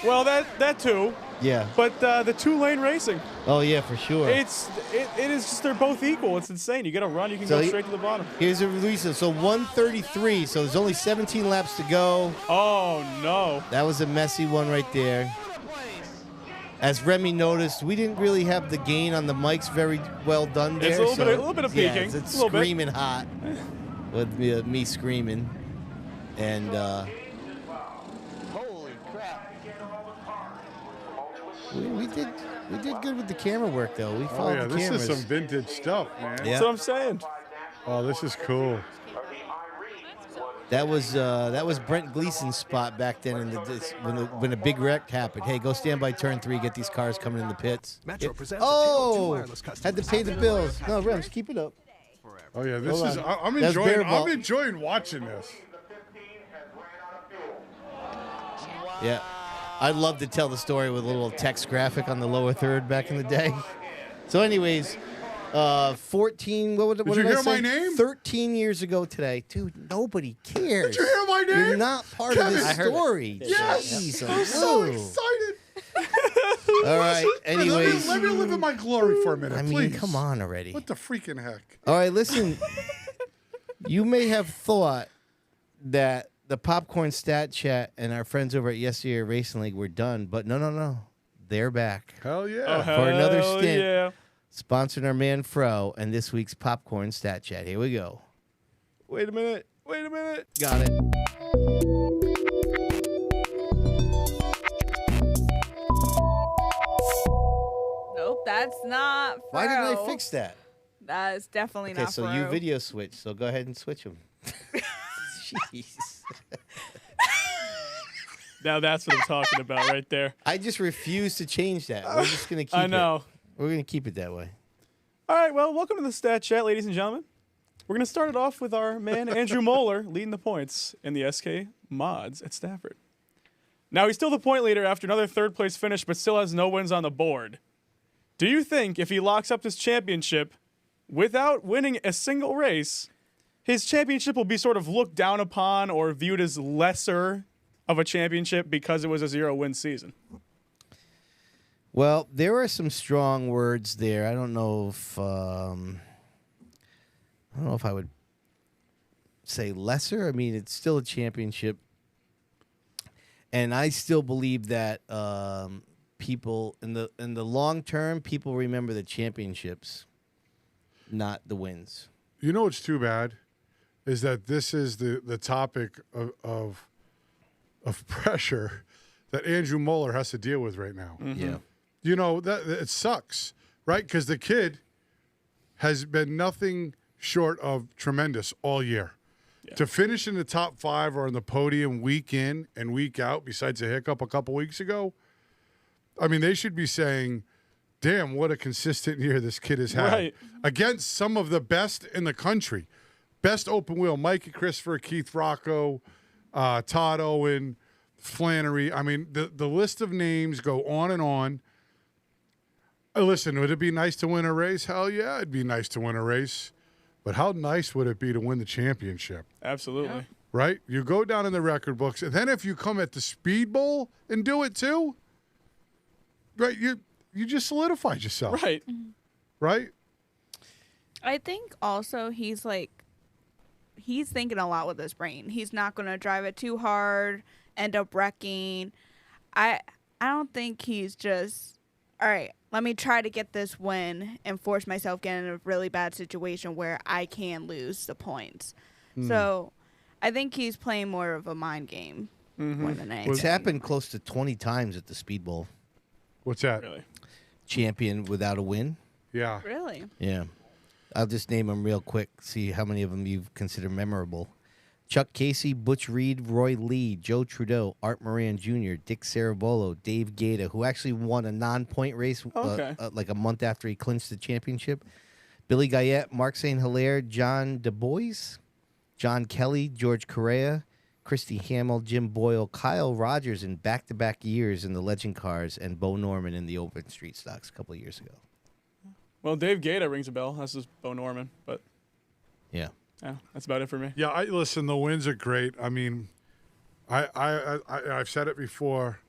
Well, that too. Yeah. But the 2-lane racing. Oh, yeah, for sure. It is just, they're both equal. It's insane. You get a run, you can go straight to the bottom. Here's a release. So 133. So there's only 17 laps to go. Oh, no. That was a messy one right there. As Remy noticed, we didn't really have the gain on the mics very well done there. It's a little bit of peaking. Yeah, it's a little screaming hot with me screaming. And Holy crap. we did good with the camera work, though. We Oh, followed yeah. the This cameras. is some vintage stuff, man. Yeah. That's what I'm saying. Oh, this is cool. That was Brent Gleason's spot back then in when the big wreck happened. Hey, go stand by turn 3, get these cars coming in the pits. Metro presents a tale of two wireless had to customers. pay the bills. No, Rems, keep it up. Oh, yeah. This Hold is. on. I'm That's enjoying. Bearball. I'm enjoying watching this. Yeah. I'd love to tell the story with a little text graphic on the lower third back in the day. So anyways, 14, what Did did you I hear say? my name? 13 years ago today. Dude, nobody cares. Did you hear my name? You're not part of Kevin. this I heard it. story. Yes. Jeez, I'm so oh. excited. All right, anyways. Let me live in my glory for a minute, I mean, please. come on already. What the freaking heck? All right, listen. You may have thought that the Popcorn Stat Chat and our friends over at Yesteryear Racing League were done, but no. They're back. Hell yeah. Oh, For another hell stint. Yeah. Sponsoring our man Fro and this week's Popcorn Stat Chat. Here we go. Wait a minute. Got it. Nope, that's not. Why didn't I Fro. fix that? That is definitely Okay, not. so Fro. you video switch, so go ahead and switch them. Jeez. Now that's what I'm talking about right there. I just refuse to change that. We're just going to keep I know. it. We're going to keep it that way. All right, well, welcome to the Stat Chat, ladies and gentlemen. We're going to start it off with our man, Andrew Moeller, leading the points in the SK mods at Stafford. Now, he's still the point leader after another third-place finish, but still has no wins on the board. Do you think if he locks up this championship without winning a single race, his championship will be sort of looked down upon or viewed as lesser of a championship because it was a 0-win season? Well, there are some strong words there. I don't know if I would say lesser. I mean, it's still a championship, and I still believe that people in the long term, people remember the championships, not the wins. You know what's too bad is that this is the topic of pressure that Andrew Moeller has to deal with right now. Mm-hmm. Yeah. You know, that it sucks, right? Because the kid has been nothing short of tremendous all year. Yeah. To finish in the top 5 or on the podium week in and week out, besides a hiccup a couple weeks ago, I mean, they should be saying, damn, what a consistent year this kid has had. Right. Against some of the best in the country. best open wheel, Mikey Christopher, Keith Rocco, Todd Owen, Flannery. I mean, the list of names go on and on. Listen, would it be nice to win a race? Hell yeah, it'd be nice to win a race. But how nice would it be to win the championship? Absolutely. Yeah. Right? You go down in the record books, and then if you come at the Speedbowl and do it too, right? You just solidified yourself. Right. Right? I think also he's thinking a lot with his brain. He's not going to drive it too hard, end up wrecking. I don't think he's just, all right, let me try to get this win and force myself get in a really bad situation where I can lose the points. So I think he's playing more of a mind game more than anything. It's happened close to 20 times at the Speedbowl. What's that? Really. Champion without a win. Yeah. Really? Yeah. I'll just name them real quick, see how many of them you consider memorable. Chuck Casey, Butch Reed, Roy Lee, Joe Trudeau, Art Moran Jr., Dick Cerebolo, Dave Gaeta, who actually won a non-point race like a month after he clinched the championship. Billy Guyette, Mark St. Hilaire, John DuBois, John Kelly, George Correa, Christy Hamill, Jim Boyle, Kyle Rogers in back-to-back years in the Legend Cars, and Bo Norman in the Open Street Stocks a couple of years ago. Well, Dave Gaeta rings a bell. That's just Bo Norman, but Yeah. yeah, that's about it for me. Yeah, listen, the wins are great. I mean, I've said it before.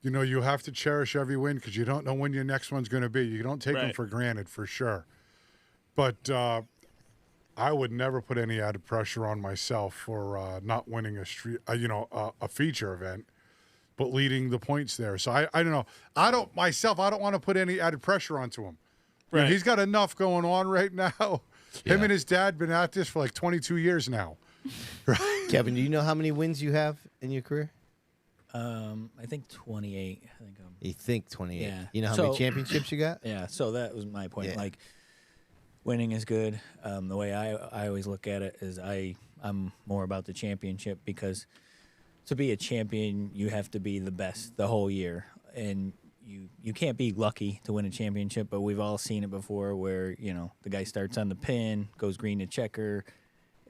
You know, you have to cherish every win because you don't know when your next one's going to be. You don't take them for granted, for sure. But I would never put any added pressure on myself for not winning a feature event, but leading the points there. So I don't know. I don't want to put any added pressure onto him. Right. I mean, he's got enough going on right now. Him and his dad been at this for like 22 years now. Right? Kevin, do you know how many wins you have in your career? I think 28. You think 28. Yeah. You know how many championships you got? Yeah, so that was my point. Yeah. Like, winning is good. The way I always look at it is I'm more about the championship, because to be a champion, you have to be the best the whole year. And you can't be lucky to win a championship, but we've all seen it before where, you know, the guy starts on the pin, goes green to checker,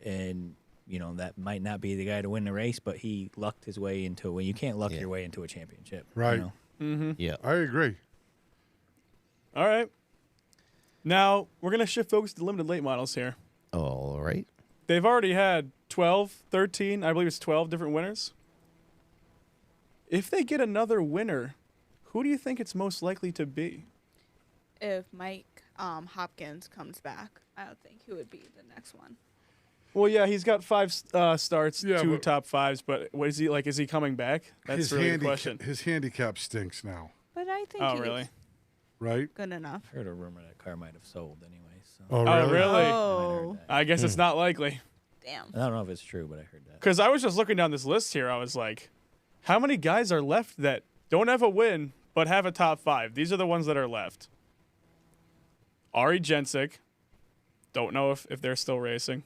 and, you know, that might not be the guy to win the race, but he lucked his way into it. Well, you can't luck your way into a championship. Right. You know? Mm-hmm. Yeah. I agree. All right. Now, we're going to shift focus to limited late models here. All right. They've already had 12, 13, I believe it's 12 different winners. If they get another winner, who do you think it's most likely to be? If Mike Hopkins comes back, I don't think he would be the next one. Well, yeah, he's got 5 starts, Yeah, 2 but- top 5s, but what is he like? Is he coming back? That's really the question. His handicap stinks now, But I think Oh, he's really? right? good enough. I heard a rumor that car might have sold anyway. So. Oh, Oh, really? Oh, I guess it's not likely. damn. I don't know if it's true, but I heard that. Because I was just looking down this list here. I was like, how many guys are left that don't have a win but have a top 5? These are the ones that are left. Ari Jensic. Don't know if they're still racing.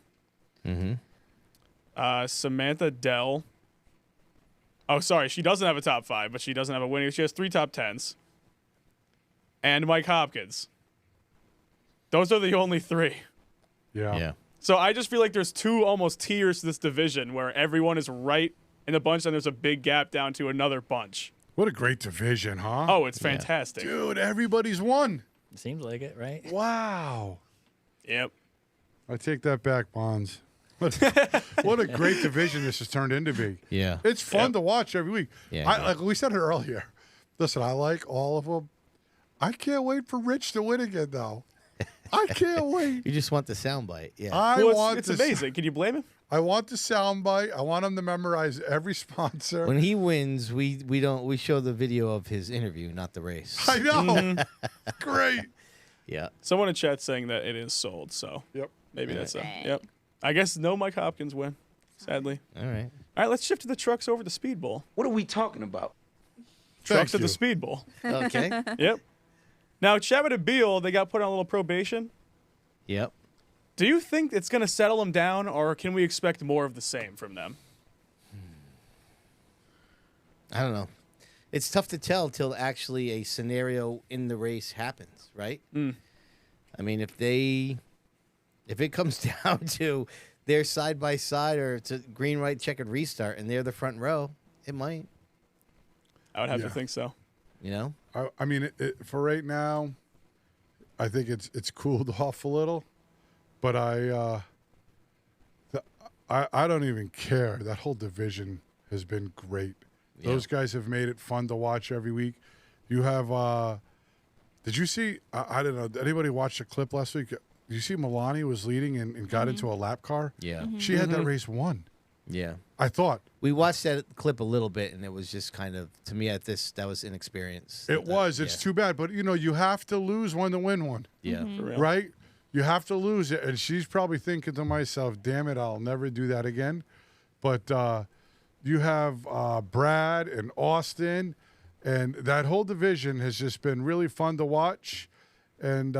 Mm-hmm. Samantha Dell. Oh, sorry. She doesn't have a top 5, but she doesn't have a winning. She has 3 top 10s. And Mike Hopkins. Those are the only 3. Yeah. Yeah. So I just feel like there's 2 almost tiers to this division where everyone is right in the bunch and there's a big gap down to another bunch. What a great division, huh? Oh, it's fantastic. Dude, everybody's won. It seems like it, right? Wow. Yep. I take that back, Bonds. What a great division this has turned into be. Yeah. It's fun to watch every week. Yeah, Like we said it earlier. Listen, I like all of them. I can't wait for Rich to win again, though. I can't wait. You just want the soundbite. Yeah. It's amazing. Can you blame him? I want the soundbite. I want him to memorize every sponsor. When he wins, we show the video of his interview, not the race. I know. Great. Yeah. Someone in chat saying that it is sold, so Yep. maybe that's a Dang. yep. I guess no Mike Hopkins win, sadly. All right. All right, let's shift to the trucks over the Speedbowl. What are we talking about? Trucks at you. the Speedbowl. Okay. Yep. Now, Chabot and Beal, they got put on a little probation. Yep. Do you think it's going to settle them down, or can we expect more of the same from them? I don't know. It's tough to tell till actually a scenario in the race happens, right? Mm. I mean, if it comes down to they're side by side or it's a green, white, checkered restart, and they're the front row, it might. I would have to think so. You know? I mean, for right now, I think it's cooled off a little, but I don't even care. That whole division has been great. Yeah. Those guys have made it fun to watch every week. You have, did you see, I don't know, did anybody watch the clip last week? Did you see Milani was leading and got into a lap car? Yeah. She had that race won. Yeah. I thought. We watched that clip a little bit, and it was just kind of, to me, that was inexperience. It was. It's too bad. But, you have to lose one to win one. Yeah. For real. Right? You have to lose it. And she's probably thinking to myself, damn it, I'll never do that again. But you have Brad and Austin, and that whole division has just been really fun to watch. And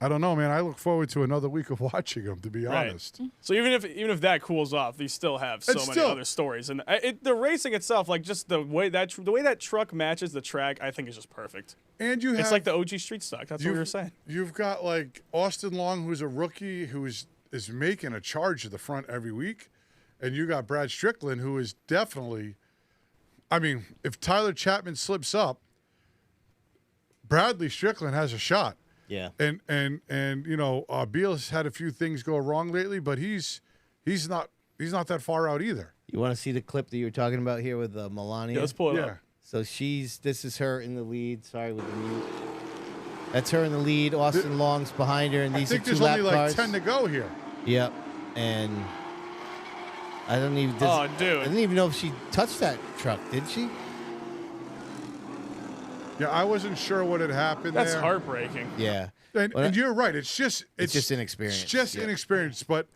I don't know, man. I look forward to another week of watching them, to be honest. So even if that cools off, you still have so many other stories, and the racing itself, like just the way that truck matches the track, I think is just perfect. And it's like the OG street stock. That's what we were saying. You've got like Austin Long, who's a rookie, who is making a charge at the front every week, and you got Brad Strickland, who is definitely. I mean, if Tyler Chapman slips up, Bradley Strickland has a shot. Yeah. And Beal's had a few things go wrong lately, but he's not that far out either. You want to see the clip that you were talking about here with Melania? Yeah, let's pull it up. So this is her in the lead. Sorry with the mute. That's her in the lead. Austin Long's behind her, and these are two lap cars. I think there's only like 10 to go here. Yep. And I don't even. Oh, dude. I didn't even know if she touched that truck. Did she? Yeah, I wasn't sure what had happened. That's there. heartbreaking. Yeah. And you're right. It's just inexperience. It's just inexperience. But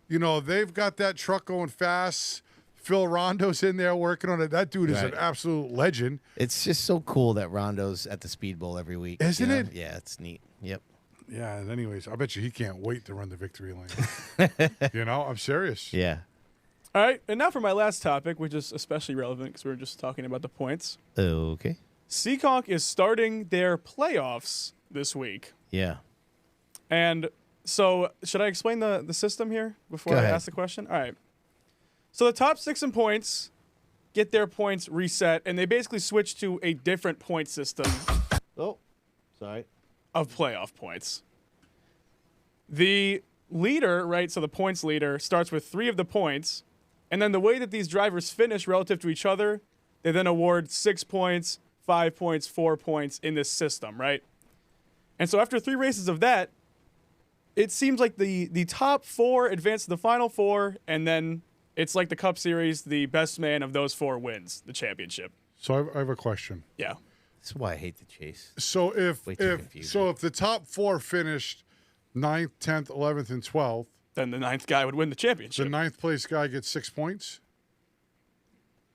they've got that truck going fast. Phil Rondo's in there working on it. That dude is an absolute legend. It's just so cool that Rondo's at the Speedbowl every week. Isn't it? Yeah, it's neat. Yep. Yeah. And anyways, I bet you he can't wait to run the victory lane. I'm serious. Yeah. All right, and now for my last topic, which is especially relevant because we were just talking about the points. Okay. Seekonk is starting their playoffs this week. Yeah. And so, should I explain the system here before I ask the question? All right. So the top 6 in points get their points reset, and they basically switch to a different point system. Oh, sorry. Of playoff points. The leader, right, so the points leader, starts with 3 of the points, and then the way that these drivers finish relative to each other, they then award 6 points, 5 points, 4 points in this system, right? And so after 3 races of that, it seems like the top 4 advance to the final 4, and then it's like the Cup Series, the best man of those 4 wins the championship. So I have a question. Yeah. That's why I hate the chase. So if the top 4 finished 9th, 10th, 11th, and 12th, then the 9th guy would win the championship. The 9th place guy gets 6 points.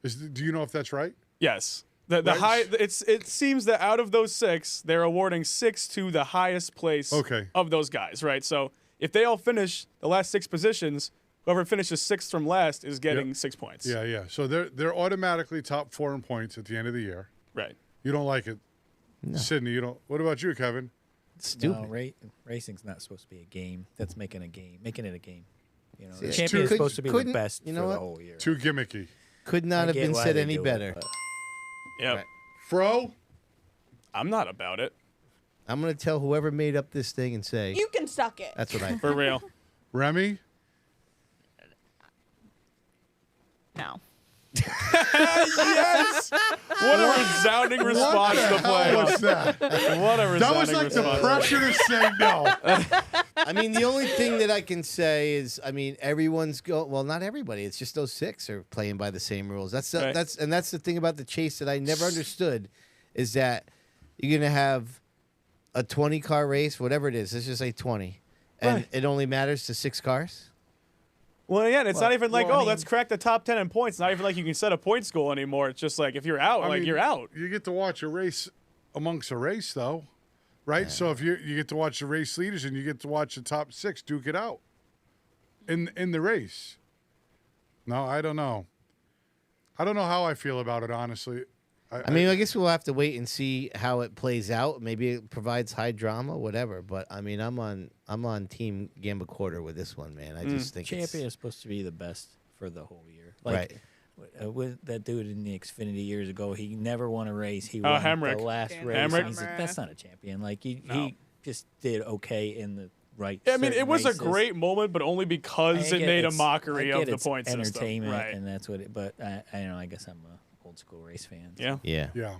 Do you know if that's right? Yes. It seems that out of those 6, they're awarding 6 to the highest place of those guys, right? So if they all finish the last 6 positions, whoever finishes 6th from last is getting 6 points. Yeah, yeah. So they're automatically top 4 in points at the end of the year. Right. You don't like it, no. Sydney. You don't. What about you, Kevin? It's stupid. No, racing's not supposed to be a game. That's making it a game. See, the champion's supposed to be the best for the whole year. Too gimmicky. Could not have been said any better. Yep. Right. Fro? I'm not about it. I'm going to tell whoever made up this thing and say... You can suck it. That's what I... For real. Remy? No. Yes! What a resounding response to play. What was that? What a resounding That was like response. the pressure to say no. I mean, the only thing that I can say is, everyone's well, not everybody. It's just those 6 are playing by the same rules. That's the thing about the chase that I never understood, is that you're gonna have a 20-car race, whatever it is. Let's just say 20, and it only matters to 6 cars. Well, yeah, it's not even like, let's crack the top 10 in points. It's not even like you can set a points goal anymore. It's just like, if you're out, you're out. You get to watch a race amongst a race, though, right? Yeah. So if you get to watch the race leaders and you get to watch the top 6 duke it out in the race. No, I don't know. I don't know how I feel about it, honestly. I mean, I guess we'll have to wait and see how it plays out. Maybe it provides high drama, whatever. But I mean, I'm on Team Gambacorta with this one, man. I just think champion is supposed to be the best for the whole year. Right. With that dude in the Xfinity years ago, he never won a race. He won Hemrick. the last Dan race. Hemrick. And he's like, that's not a champion. Like he just did okay in the right. Yeah, I mean, it was races. a great moment, but only because I it get made a it's- mockery I of get the it's point system. entertainment, Right. and that's what it. But I don't know. I guess I'm a old school race fan. Yeah. Yeah, Yeah.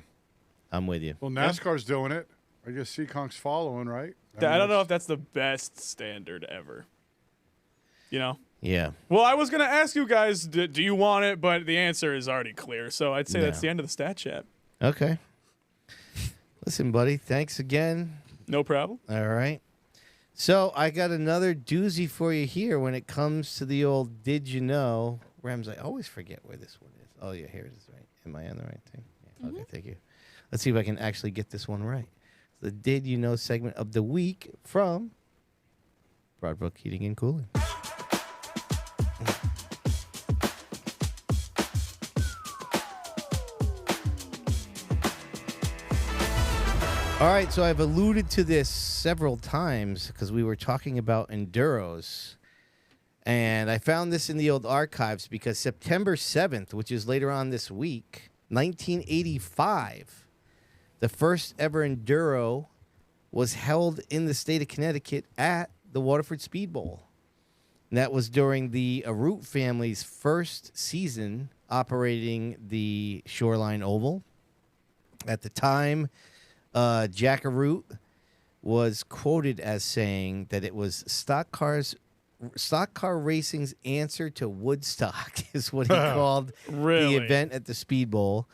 I'm with you. Well, NASCAR's doing it. I guess Seekonk's following, right? I don't know if that's the best standard ever. You know? Yeah. Well, I was going to ask you guys, do you want it? But the answer is already clear. So I'd say that's No. the end of the stat chat. Okay. Listen, buddy. Thanks again. No problem. All right. So I got another doozy for you here when it comes to the old "Did you know?" Rams. I always forget where this one is. Oh yeah, here it is. Right? Am I on the right thing? Yeah. Okay, thank you. Let's see if I can actually get this one right. The "Did you know" segment of the week from Broadbrook Heating and Cooling. All right, so I've alluded to this several times because we were talking about enduros. And I found this in the old archives because September 7th, which is later on this week, 1985, the first ever enduro was held in the state of Connecticut at the Waterford Speedbowl. And that was during the Arute family's first season operating the Shoreline Oval. At the time, Jack Arute was quoted as saying that it was stock car racing's answer to Woodstock is what he called Really? the event at the Speedbowl.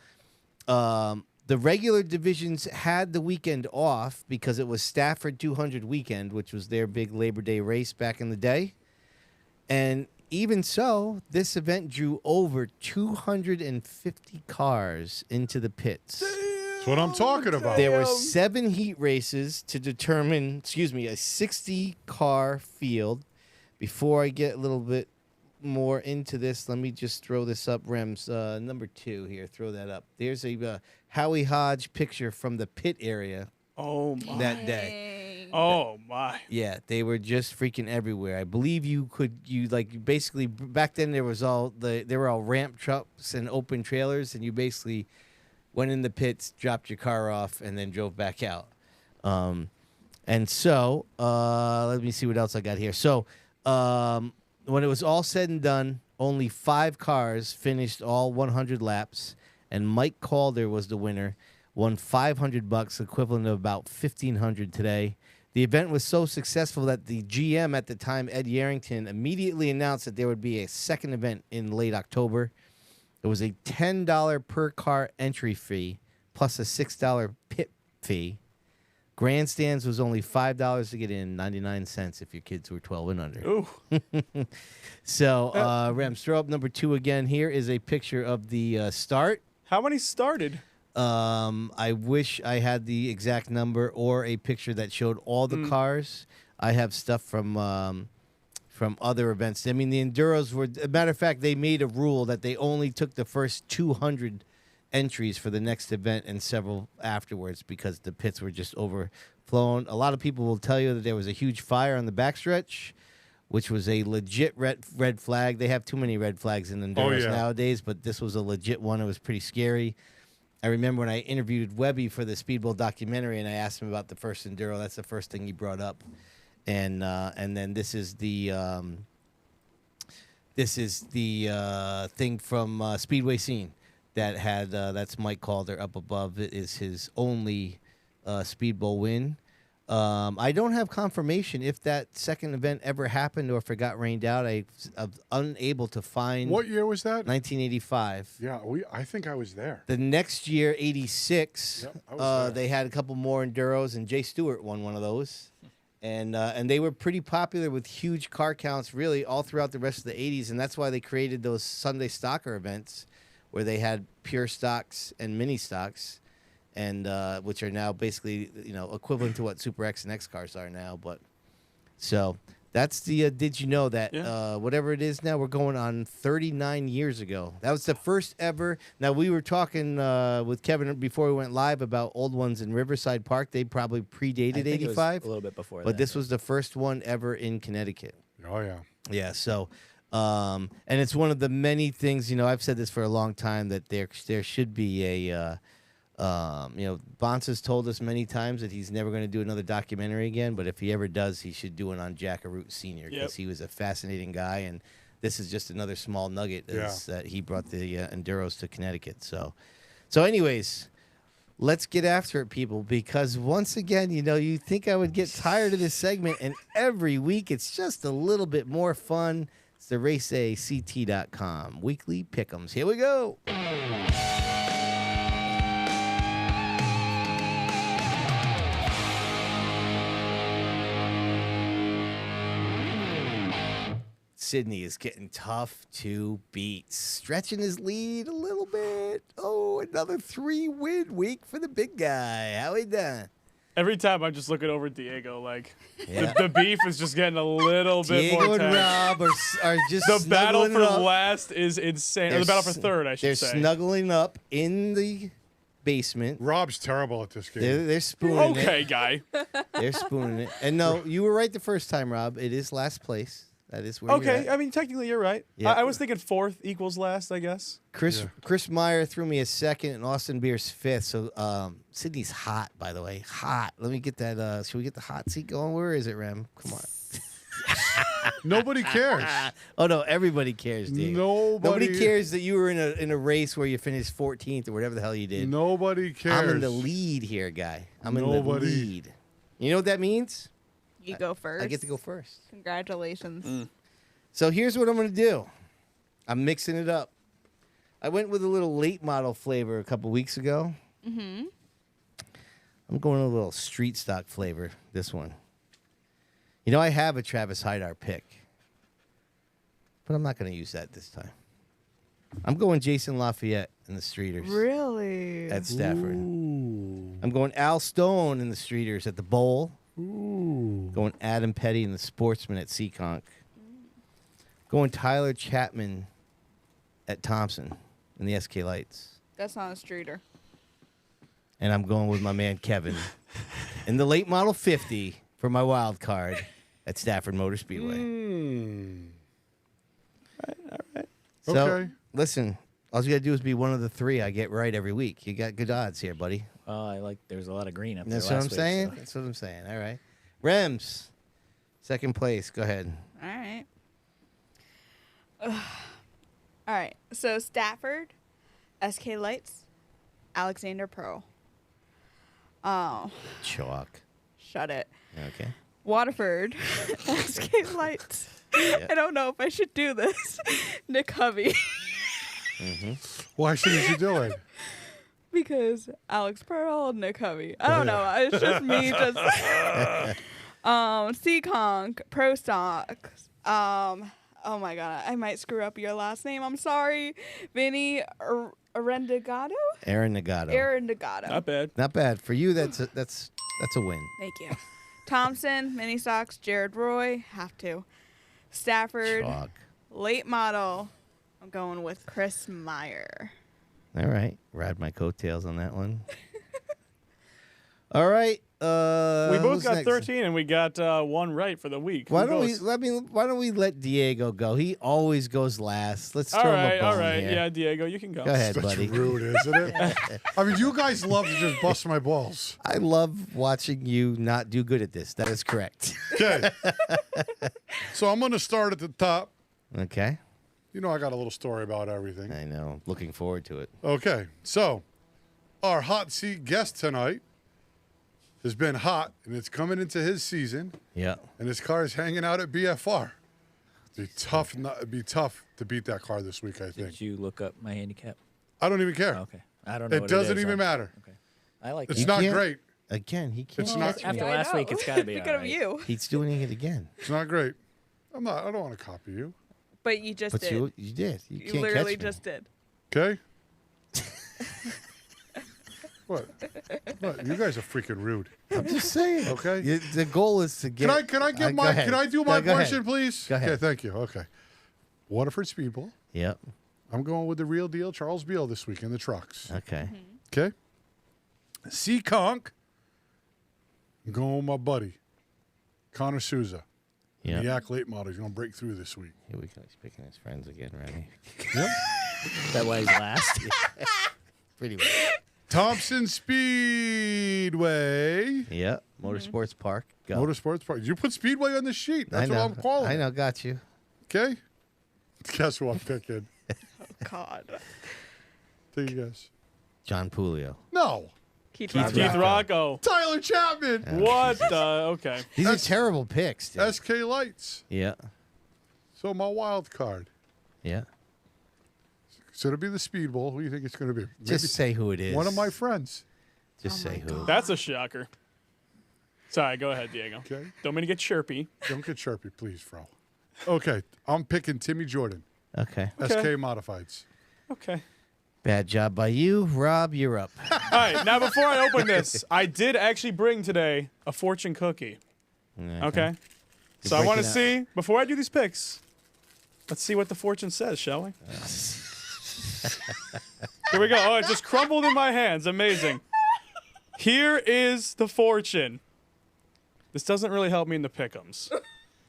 The regular divisions had the weekend off because it was Stafford 200 weekend, which was their big Labor Day race back in the day. And even so, this event drew over 250 cars into the pits. That's what I'm talking about. There were 7 heat races to determine, a 60-car field. Before I get a little bit more into this, let me just throw this up, Rems. Number 2 here, throw that up. There's a Howie Hodge picture from the pit area Oh, my. that day. Oh, my. Yeah, they were just freaking everywhere. I believe you basically back then there were all ramp trucks and open trailers, and you basically went in the pits, dropped your car off, and then drove back out. And so let me see what else I got here. So when it was all said and done, only 5 cars finished all 100 laps, and Mike Calder was the winner. Won $500, equivalent of about $1,500 today. The event was so successful that the GM at the time, Ed Yarrington, immediately announced that there would be a second event in late October. It was a $10 per car entry fee plus a $6 pit fee. Grandstands was only $5 to get in, 99 cents if your kids were 12 and under. Ooh. So, Rems, throw up number 2 again. Here is a picture of the start. How many started? I wish I had the exact number or a picture that showed all the cars. I have stuff from other events. I mean, the Enduros were, a matter of fact, they made a rule that they only took the first 200 entries for the next event and several afterwards because the pits were just overflown. A lot of people will tell you that there was a huge fire on the backstretch, which was a legit red flag. They have too many red flags in Enduros nowadays, but this was a legit one. It was pretty scary. I remember when I interviewed Webby for the Speedbowl documentary, and I asked him about the first Enduro. That's the first thing he brought up, and then this is the thing from Speedway Scene that had that's Mike Calder up above. It is his only Speedbowl win. I don't have confirmation if that second event ever happened or if it got rained out. I'm unable to find. What year was that? 1985. Yeah, I think I was there. The next year, 86, Yep, I was there. they had a couple more Enduros, and Jay Stewart won one of those. And they were pretty popular with huge car counts, really, all throughout the rest of the 80s. And that's why they created those Sunday Stocker events where they had pure stocks and mini stocks, and which are now basically, equivalent to what Super X and X cars are now. But so That's the did you know that Yeah. whatever it is now, we're going on 39 years ago. That was the first ever. Now, we were talking with Kevin before we went live about old ones in Riverside Park. They probably predated I think it was 85. a little bit before But that, this yeah. was the first one ever in Connecticut. Oh, yeah. Yeah, so and it's one of the many things, I've said this for a long time, that there should be a Bonsa's told us many times that he's never going to do another documentary again, but if he ever does, he should do it on Jack Arute Sr. because he was a fascinating guy, and this is just another small nugget that he brought the Enduros to Connecticut. So anyways, let's get after it, people, because once again, you think I would get tired of this segment, and every week it's just a little bit more fun. It's the RaceACT.com weekly pick'ems. Here we go. Sydney is getting tough to beat, stretching his lead a little bit. Oh, another 3-win week for the big guy. How he done? Every time I'm just looking over at Diego, like Yeah. the beef is just getting a little bit Diego more and tense. Rob are just The battle snuggling for up. last is insane. Or the battle for third, I should They're say. snuggling up in the basement. Rob's terrible at this game. They're spooning it. Okay, guy. They're spooning it. And no, you were right the first time, Rob. It is last place. That is where Okay, you're at. I mean, technically you're right. Yeah. I was thinking fourth equals last, I guess. Chris Meyer threw me a second, and Austin Beer's fifth. So Sydney's hot, by the way, hot. Let me get that. Should we get the hot seat going? Where is it, Rem? Come on. Nobody cares. Oh no, everybody cares, dude. Nobody cares that you were in a race where you finished 14th or whatever the hell you did. Nobody cares. I'm in the lead here, guy. I'm in the Nobody. lead. You know what that means? You go first. I get to go first. Congratulations. So here's what I'm going to do. I'm mixing it up. I went with a little late model flavor a couple weeks ago. Mm-hmm. I'm going a little street stock flavor, this one. I have a Travis Hydar pick, but I'm not going to use that this time. I'm going Jason Lafayette in the Streeters Really? at Stafford. Ooh. I'm going Al Stone in the Streeters at the Bowl. Ooh. Going Adam Petty in the Sportsman at Seekonk. Going Tyler Chapman at Thompson in the SK Lights. That's not a streeter. And I'm going with my man Kevin in the late model 50 for my wild card at Stafford Motor Speedway. All right. So, Okay. listen, all you got to do is be one of the three I get right every week. You got good odds here, buddy. There's a lot of green up there. That's what I'm last week, saying. so- That's what I'm saying. All right. Rems, second place. Go ahead. All right. All right. So Stafford, SK Lights, Alexander Pearl. Oh, Chalk. shut it. Okay. Waterford, SK Lights. Yeah. I don't know if I should do this. Nick Hovey. Why shouldn't you do it? Because Alex Pearl, Nick Hovey. I don't know. It's just me. Seekonk, Pro Stocks. Oh my god, I might screw up your last name. I'm sorry. Vinny Arendigato? Aaron Nagato. Aaron Nagato. Not bad. Not bad. For you, that's a win. Thank you. Thompson, Mini Stocks, Jared Roy. Have to. Stafford, Chalk. late model. I'm going with Chris Meyer. All right. Ride my coattails on that one. All right. We both who's got next? 13, and we got one right for the week. Why Who don't goes? why don't we let Diego go? He always goes last. Let's throw All him right, a bone all right. here. Yeah, Diego, you can go. Go ahead, That's buddy. rude, isn't it? I mean, you guys love to just bust my balls. I love watching you not do good at this. That is correct. Okay. So I'm going to start at the top. Okay. You know I got a little story about everything. I know. Looking forward to it. Okay. So our hot seat guest tonight has been hot, and it's coming into his season, Yeah. and his car is hanging out at BFR. It'd be tough to beat that car this week, I think. Did you look up my handicap? I don't even care. Okay. I don't know. It what doesn't is. even matter. Okay. I like It's it. not can't- great. Again, he can't. It's not. After Yeah, I last know. week, it's got to be Because all of right. you. He's doing it again. It's not great. I don't want to copy you. But you just But did. you did. You You can't literally catch me. just did. Okay. What? What? You guys are freaking rude. I'm just saying. Okay. The goal is to get. Can I give go ahead. Can I do my Go question, ahead. please? Go ahead. Okay, thank you. Okay. Waterford Speedbowl. Yep. I'm going with the real deal, Charles Beal, this week in the trucks. Okay. Okay. Conk. I'm going with my buddy, Connor Souza. Yeah. The Yak late model. He's going to break through this week. Here we go. He's picking his friends again, Remy. Yep. That way he's last. Pretty much. Thompson Speedway. Yeah. Motorsports Park. Go. Motorsports Park. You put Speedway on the sheet. That's I know. what I'm calling I it. know. Got you. Okay. Guess who I'm picking? God. Take a guess. John Pulio. No. Keith Keith Rocco. Keith Rocco. Tyler Chapman. What the? Okay. These are terrible picks, dude. SK Lights. Yeah. So my wild card. Yeah. So it'll be the Speedbowl. Who do you think it's going to be? Just say who it is. One of my friends. Just say who. That's a shocker. Sorry, go ahead, Diego. Okay. Don't mean to get chirpy. Don't get chirpy, please, Fro. Okay. I'm picking Timmy Jordan. Okay. SK Modifieds. Okay. Bad job by you. Rob, you're up. All right, now before I open this, I did actually bring today a fortune cookie. Okay. So I want to see, before I do these picks, let's see what the fortune says, shall we? Here we go. Oh, it just crumbled in my hands. Amazing. Here is the fortune. This doesn't really help me in the pick'ems.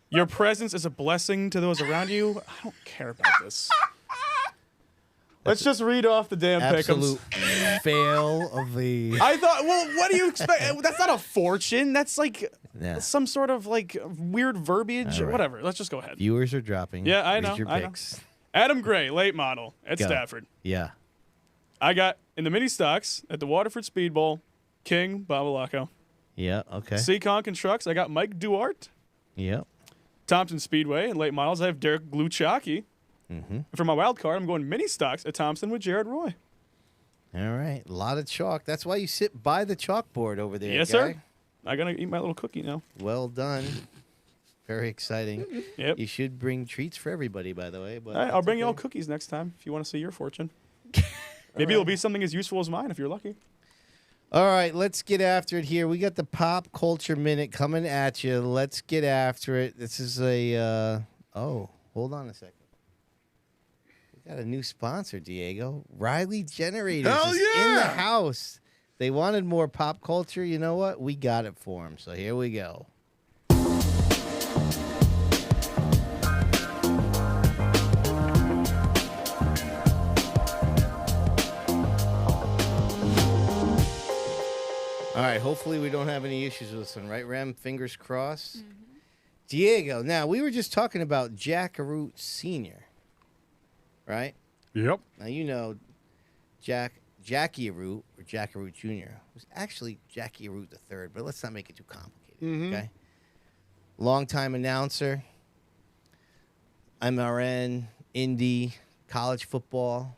Your presence is a blessing to those around you. I don't care about this. Let's just read off the damn Absolute pick'ems. fail of the. I thought, well, what do you expect? That's not a fortune. That's like Yeah. some sort of like weird verbiage or right. whatever. Let's just go ahead. Viewers are dropping. Yeah, I Read know, your I know. picks. Adam Gray, late model at Go. Stafford. Yeah. I got in the mini stocks at the Waterford Speedbowl, King Babalako. Yeah. Okay. Conk and trucks, I got Mike Duarte. Yep. Thompson Speedway and late models, I have Derek Gluchaki. Mm-hmm. For my wild card, I'm going mini stocks at Thompson with Jared Roy. All right. A lot of chalk. That's why you sit by the chalkboard over there. Yes, guy. sir. I gotta eat my little cookie now. Well done. Very exciting. Yep. You should bring treats for everybody, by the way. But All right, I'll that's bring you all okay. cookies next time if you want to see your fortune. Maybe it'll be something as useful as mine if you're lucky. All right, let's get after it here. We got the pop culture minute coming at you. Let's get after it. This is a. Oh, hold on a second. We got a new sponsor, Diego. Riley Generators Hell is in the yeah! house. They wanted more pop culture. You know what? We got it for them. So here we go. All right, hopefully we don't have any issues with this one, right, Rem? Fingers crossed. Mm-hmm. Diego, now we were just talking about Jack Arute Sr., right? Yep. Now you know Jackie Arute, or Jack Arute Jr., was actually Jackie Arute III, but let's not make it too complicated, okay? Longtime announcer, MRN, Indy, college football.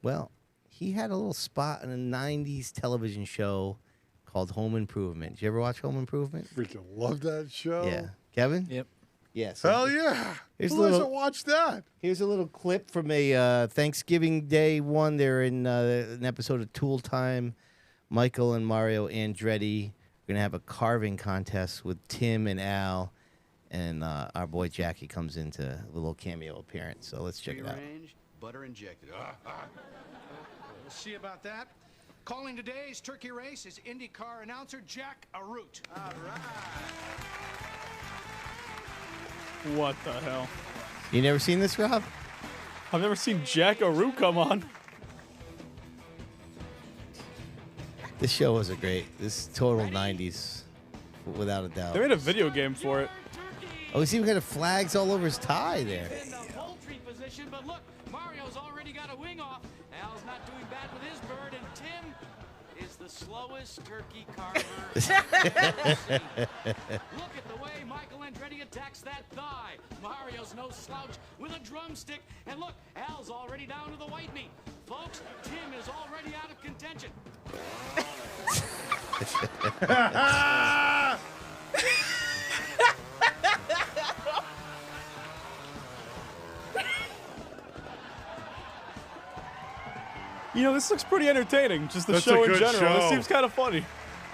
Well, he had a little spot in a 90s television show called Home Improvement. Did you ever watch Home Improvement? Freaking love that show. Yeah. Kevin? Yep. Yes. Hell yeah. Here's a Who little- hasn't watched that? Here's a little clip from a Thanksgiving Day one. They're in an episode of Tool Time. Michael and Mario Andretti are going to have a carving contest with Tim and Al. And our boy Jackie comes into a little cameo appearance. So let's check it out. Free-range, butter injected. We'll see about that. Calling today's turkey race is IndyCar announcer Jack Arute. All right. What the hell? You never seen this, Rob? I've never seen Jack Arute come on. This show was this is total 90s, without a doubt. They made a video game for it. Oh, he's even got flags all over his tie there. In the poultry position, but look, Mario's already got a wing off. Al's not doing bad with his bird, and Tim is the slowest turkey carver I've ever seen. Look at the way Michael Andretti attacks that thigh. Mario's no slouch with a drumstick, and look, Al's already down to the white meat. Folks, Tim is already out of contention. this looks pretty entertaining. Just the That's show a in good general. show. This seems kind of funny.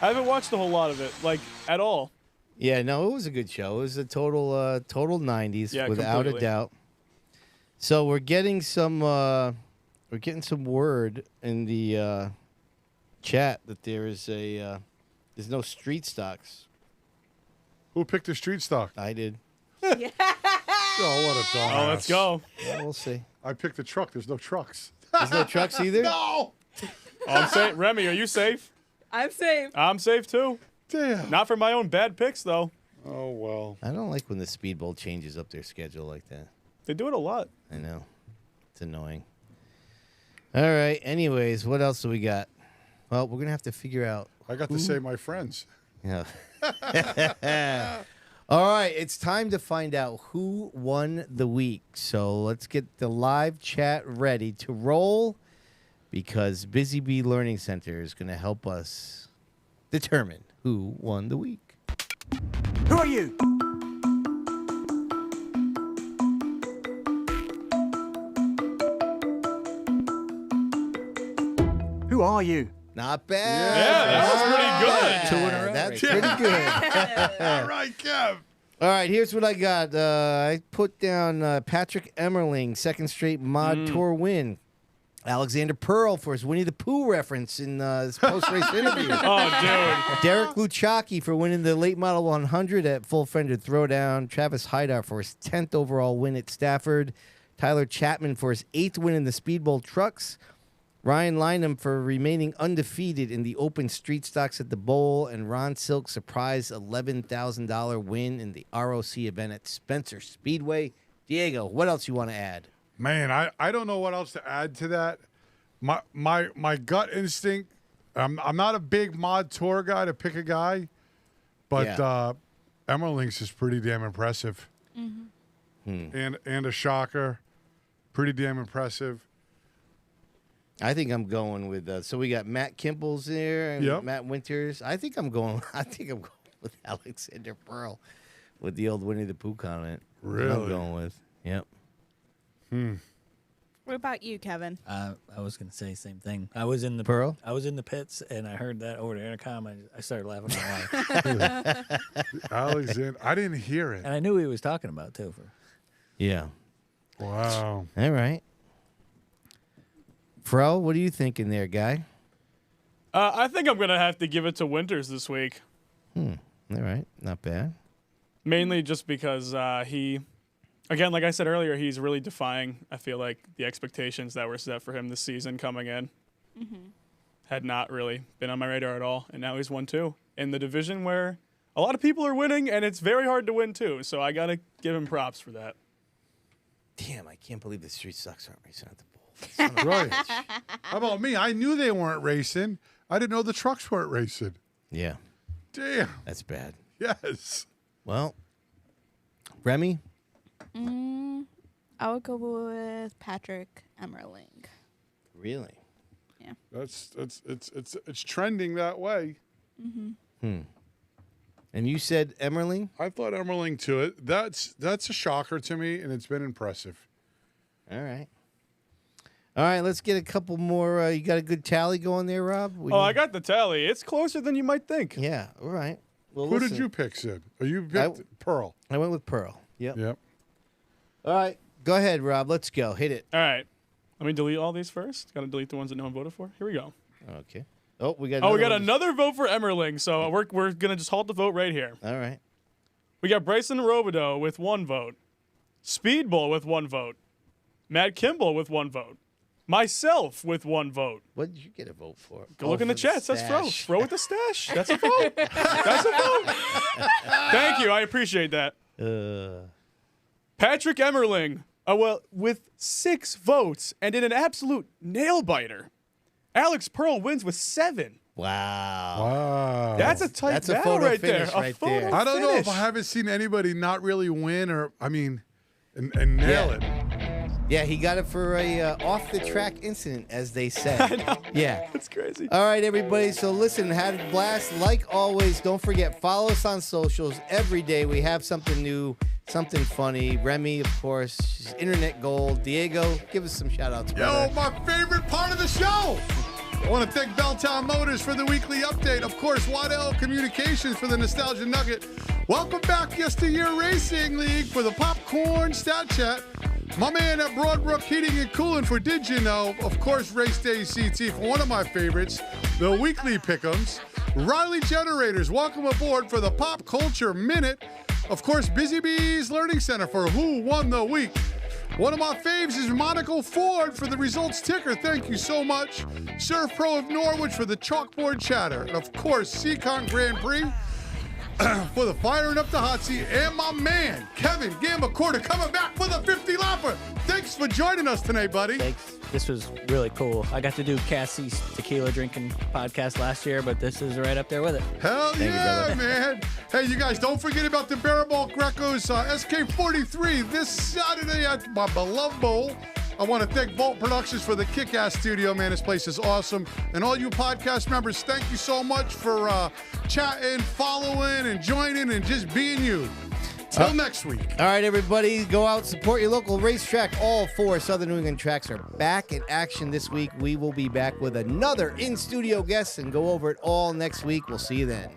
I haven't watched a whole lot of it, like, at all. Yeah, no, it was a good show. It was a total 90s, without completely. a doubt. So we're getting some word in the chat that there's no street stocks. Who picked the street stock? I did. Oh, what a dumbass. Oh, let's go. Yeah, we'll see. I picked the truck. There's no trucks. There's no trucks either? No. I'm safe. Remy, are you safe? I'm safe. I'm safe, too. Damn. Not for my own bad picks, though. Oh, well. I don't like when the Speedbowl changes up their schedule like that. They do it a lot. I know. It's annoying. All right. Anyways, what else do we got? Well, we're going to have to figure out. I got to say my friends. Yeah. All right. It's time to find out who won the week. So let's get the live chat ready to roll because Busy Bee Learning Center is going to help us determine who won the week. Who are you? Who are you? Not bad. Yeah, that's pretty good. 2 in a row. That's right pretty good. All right, Kev. All right, here's what I got. I put down Patrick Emmerling, second straight Mod Tour win. Alexander Pearl for his Winnie the Pooh reference in his post-race interview. Oh, dude. Derek Luchacki for winning the late model 100 at Full Fender Throwdown. Travis Haidar for his 10th overall win at Stafford. Tyler Chapman for his 8th win in the Speedbowl Trucks. Ryan Lynham for remaining undefeated in the open street stocks at the Bowl. And Ron Silk surprise $11,000 win in the ROC event at Spencer Speedway. Diego, what else you want to add? Man, I don't know what else to add to that. My gut instinct, I'm not a big Mod Tour guy to pick a guy, but Emmerling's is pretty damn impressive. And a shocker. Pretty damn impressive. I think I'm going with so we got Matt Kimball's there and Yep. Matt Winters. I think I'm going with Alexander Pearl with the old Winnie the Pooh comment. Really? I'm going with. Yep. What about you, Kevin? I was gonna say the same thing. I was in the Pearl? I was in the pits and I heard that over the intercom. I started laughing out loud. Alexander, I didn't hear it. And I knew who he was talking about too. Yeah. Wow. All right. Fro, what are you thinking there, guy? I think I'm going to have to give it to Winters this week. All right. Not bad. Mainly just because he, again, like I said earlier, he's really defying, I feel like, the expectations that were set for him this season coming in. Had not really been on my radar at all, and now he's won 2 in the division where a lot of people are winning, and it's very hard to win too. So I got to give him props for that. Damn, I can't believe the street stocks aren't racing at the Bowl. Right. How about me? I knew they weren't racing. I didn't know the trucks weren't racing. Yeah, Damn. that's bad. Yes. Well, Remy? I would go with Patrick Emmerling. Really? It's trending that way. And you said Emmerling? I thought Emmerling to it. That's a shocker to me, and it's been impressive. All right. All right, let's get a couple more. You got a good tally going there, Rob? I got the tally. It's closer than you might think. Yeah, all right. Well, Who listen, did you pick, Sid? Oh, you picked Pearl. I went with Pearl. Yep. Yep. All right, go ahead, Rob. Let's go. Hit it. All right. Let me delete all these first. Got to delete the ones that no one voted for. Here we go. Okay. Oh, we got. We got one. another vote for Emmerling, so we're going to just halt the vote right here. All right. We got Bryson Robideau with 1 vote. Speedbowl with 1 vote. Matt Kimball with 1 vote. Myself with 1 vote. What did you get a vote for? Go look in the for chats. That's Fro. stash. Fro with the stash. That's a vote. That's a vote. Thank you. I appreciate that. Patrick Emmerling, with 6 votes and in an absolute nail biter. Alex Pearl wins with 7. Wow. That's a tight That's a battle photo right there. finish right photo there. I don't know if finish. I haven't seen anybody not really win and nail it. Yeah, he got it for a off-the-track incident, as they said. I know. Yeah. That's crazy. All right, everybody. So listen, had a blast. Like always, don't forget, follow us on socials. Every day we have something new, something funny. Remy, of course, she's internet gold. Diego, give us some shout-outs, brother. Yo, my favorite part of the show. I want to thank Belltown Motors for the weekly update. Of course, Waddell Communications for the Nostalgia Nugget. Welcome back, Yesteryear Racing League for the Popcorn Stat Chat. My man at Broadbrook Heating and Cooling for Did You Know? Of course, Race Day CT for one of my favorites, the Weekly Pick'ems. Riley Generators, welcome aboard for the Pop Culture Minute. Of course, Busy Bees Learning Center for Who Won the Week. One of my faves is Monaco Ford for the results ticker. Thank you so much. Surf Pro of Norwich for the chalkboard chatter. And of course, Seacon Grand Prix for the firing up the hot seat. And my man, Kevin Gambacorta, coming back for the 50-lapper. Thanks for joining us tonight, buddy. Thanks. This was really cool. I got to do Cassie's tequila drinking podcast last year, but this is right up there with it. Hell Thank yeah, you, man. Hey, you guys, don't forget about the Barrelball Greco's SK43 this Saturday at my beloved bowl. I want to thank Vault Productions for the kick-ass studio, man. This place is awesome. And all you podcast members, thank you so much for chatting, following, and joining, and just being you. Till next week. All right, everybody, go out, support your local racetrack. All 4 Southern New England tracks are back in action this week. We will be back with another in-studio guest and go over it all next week. We'll see you then.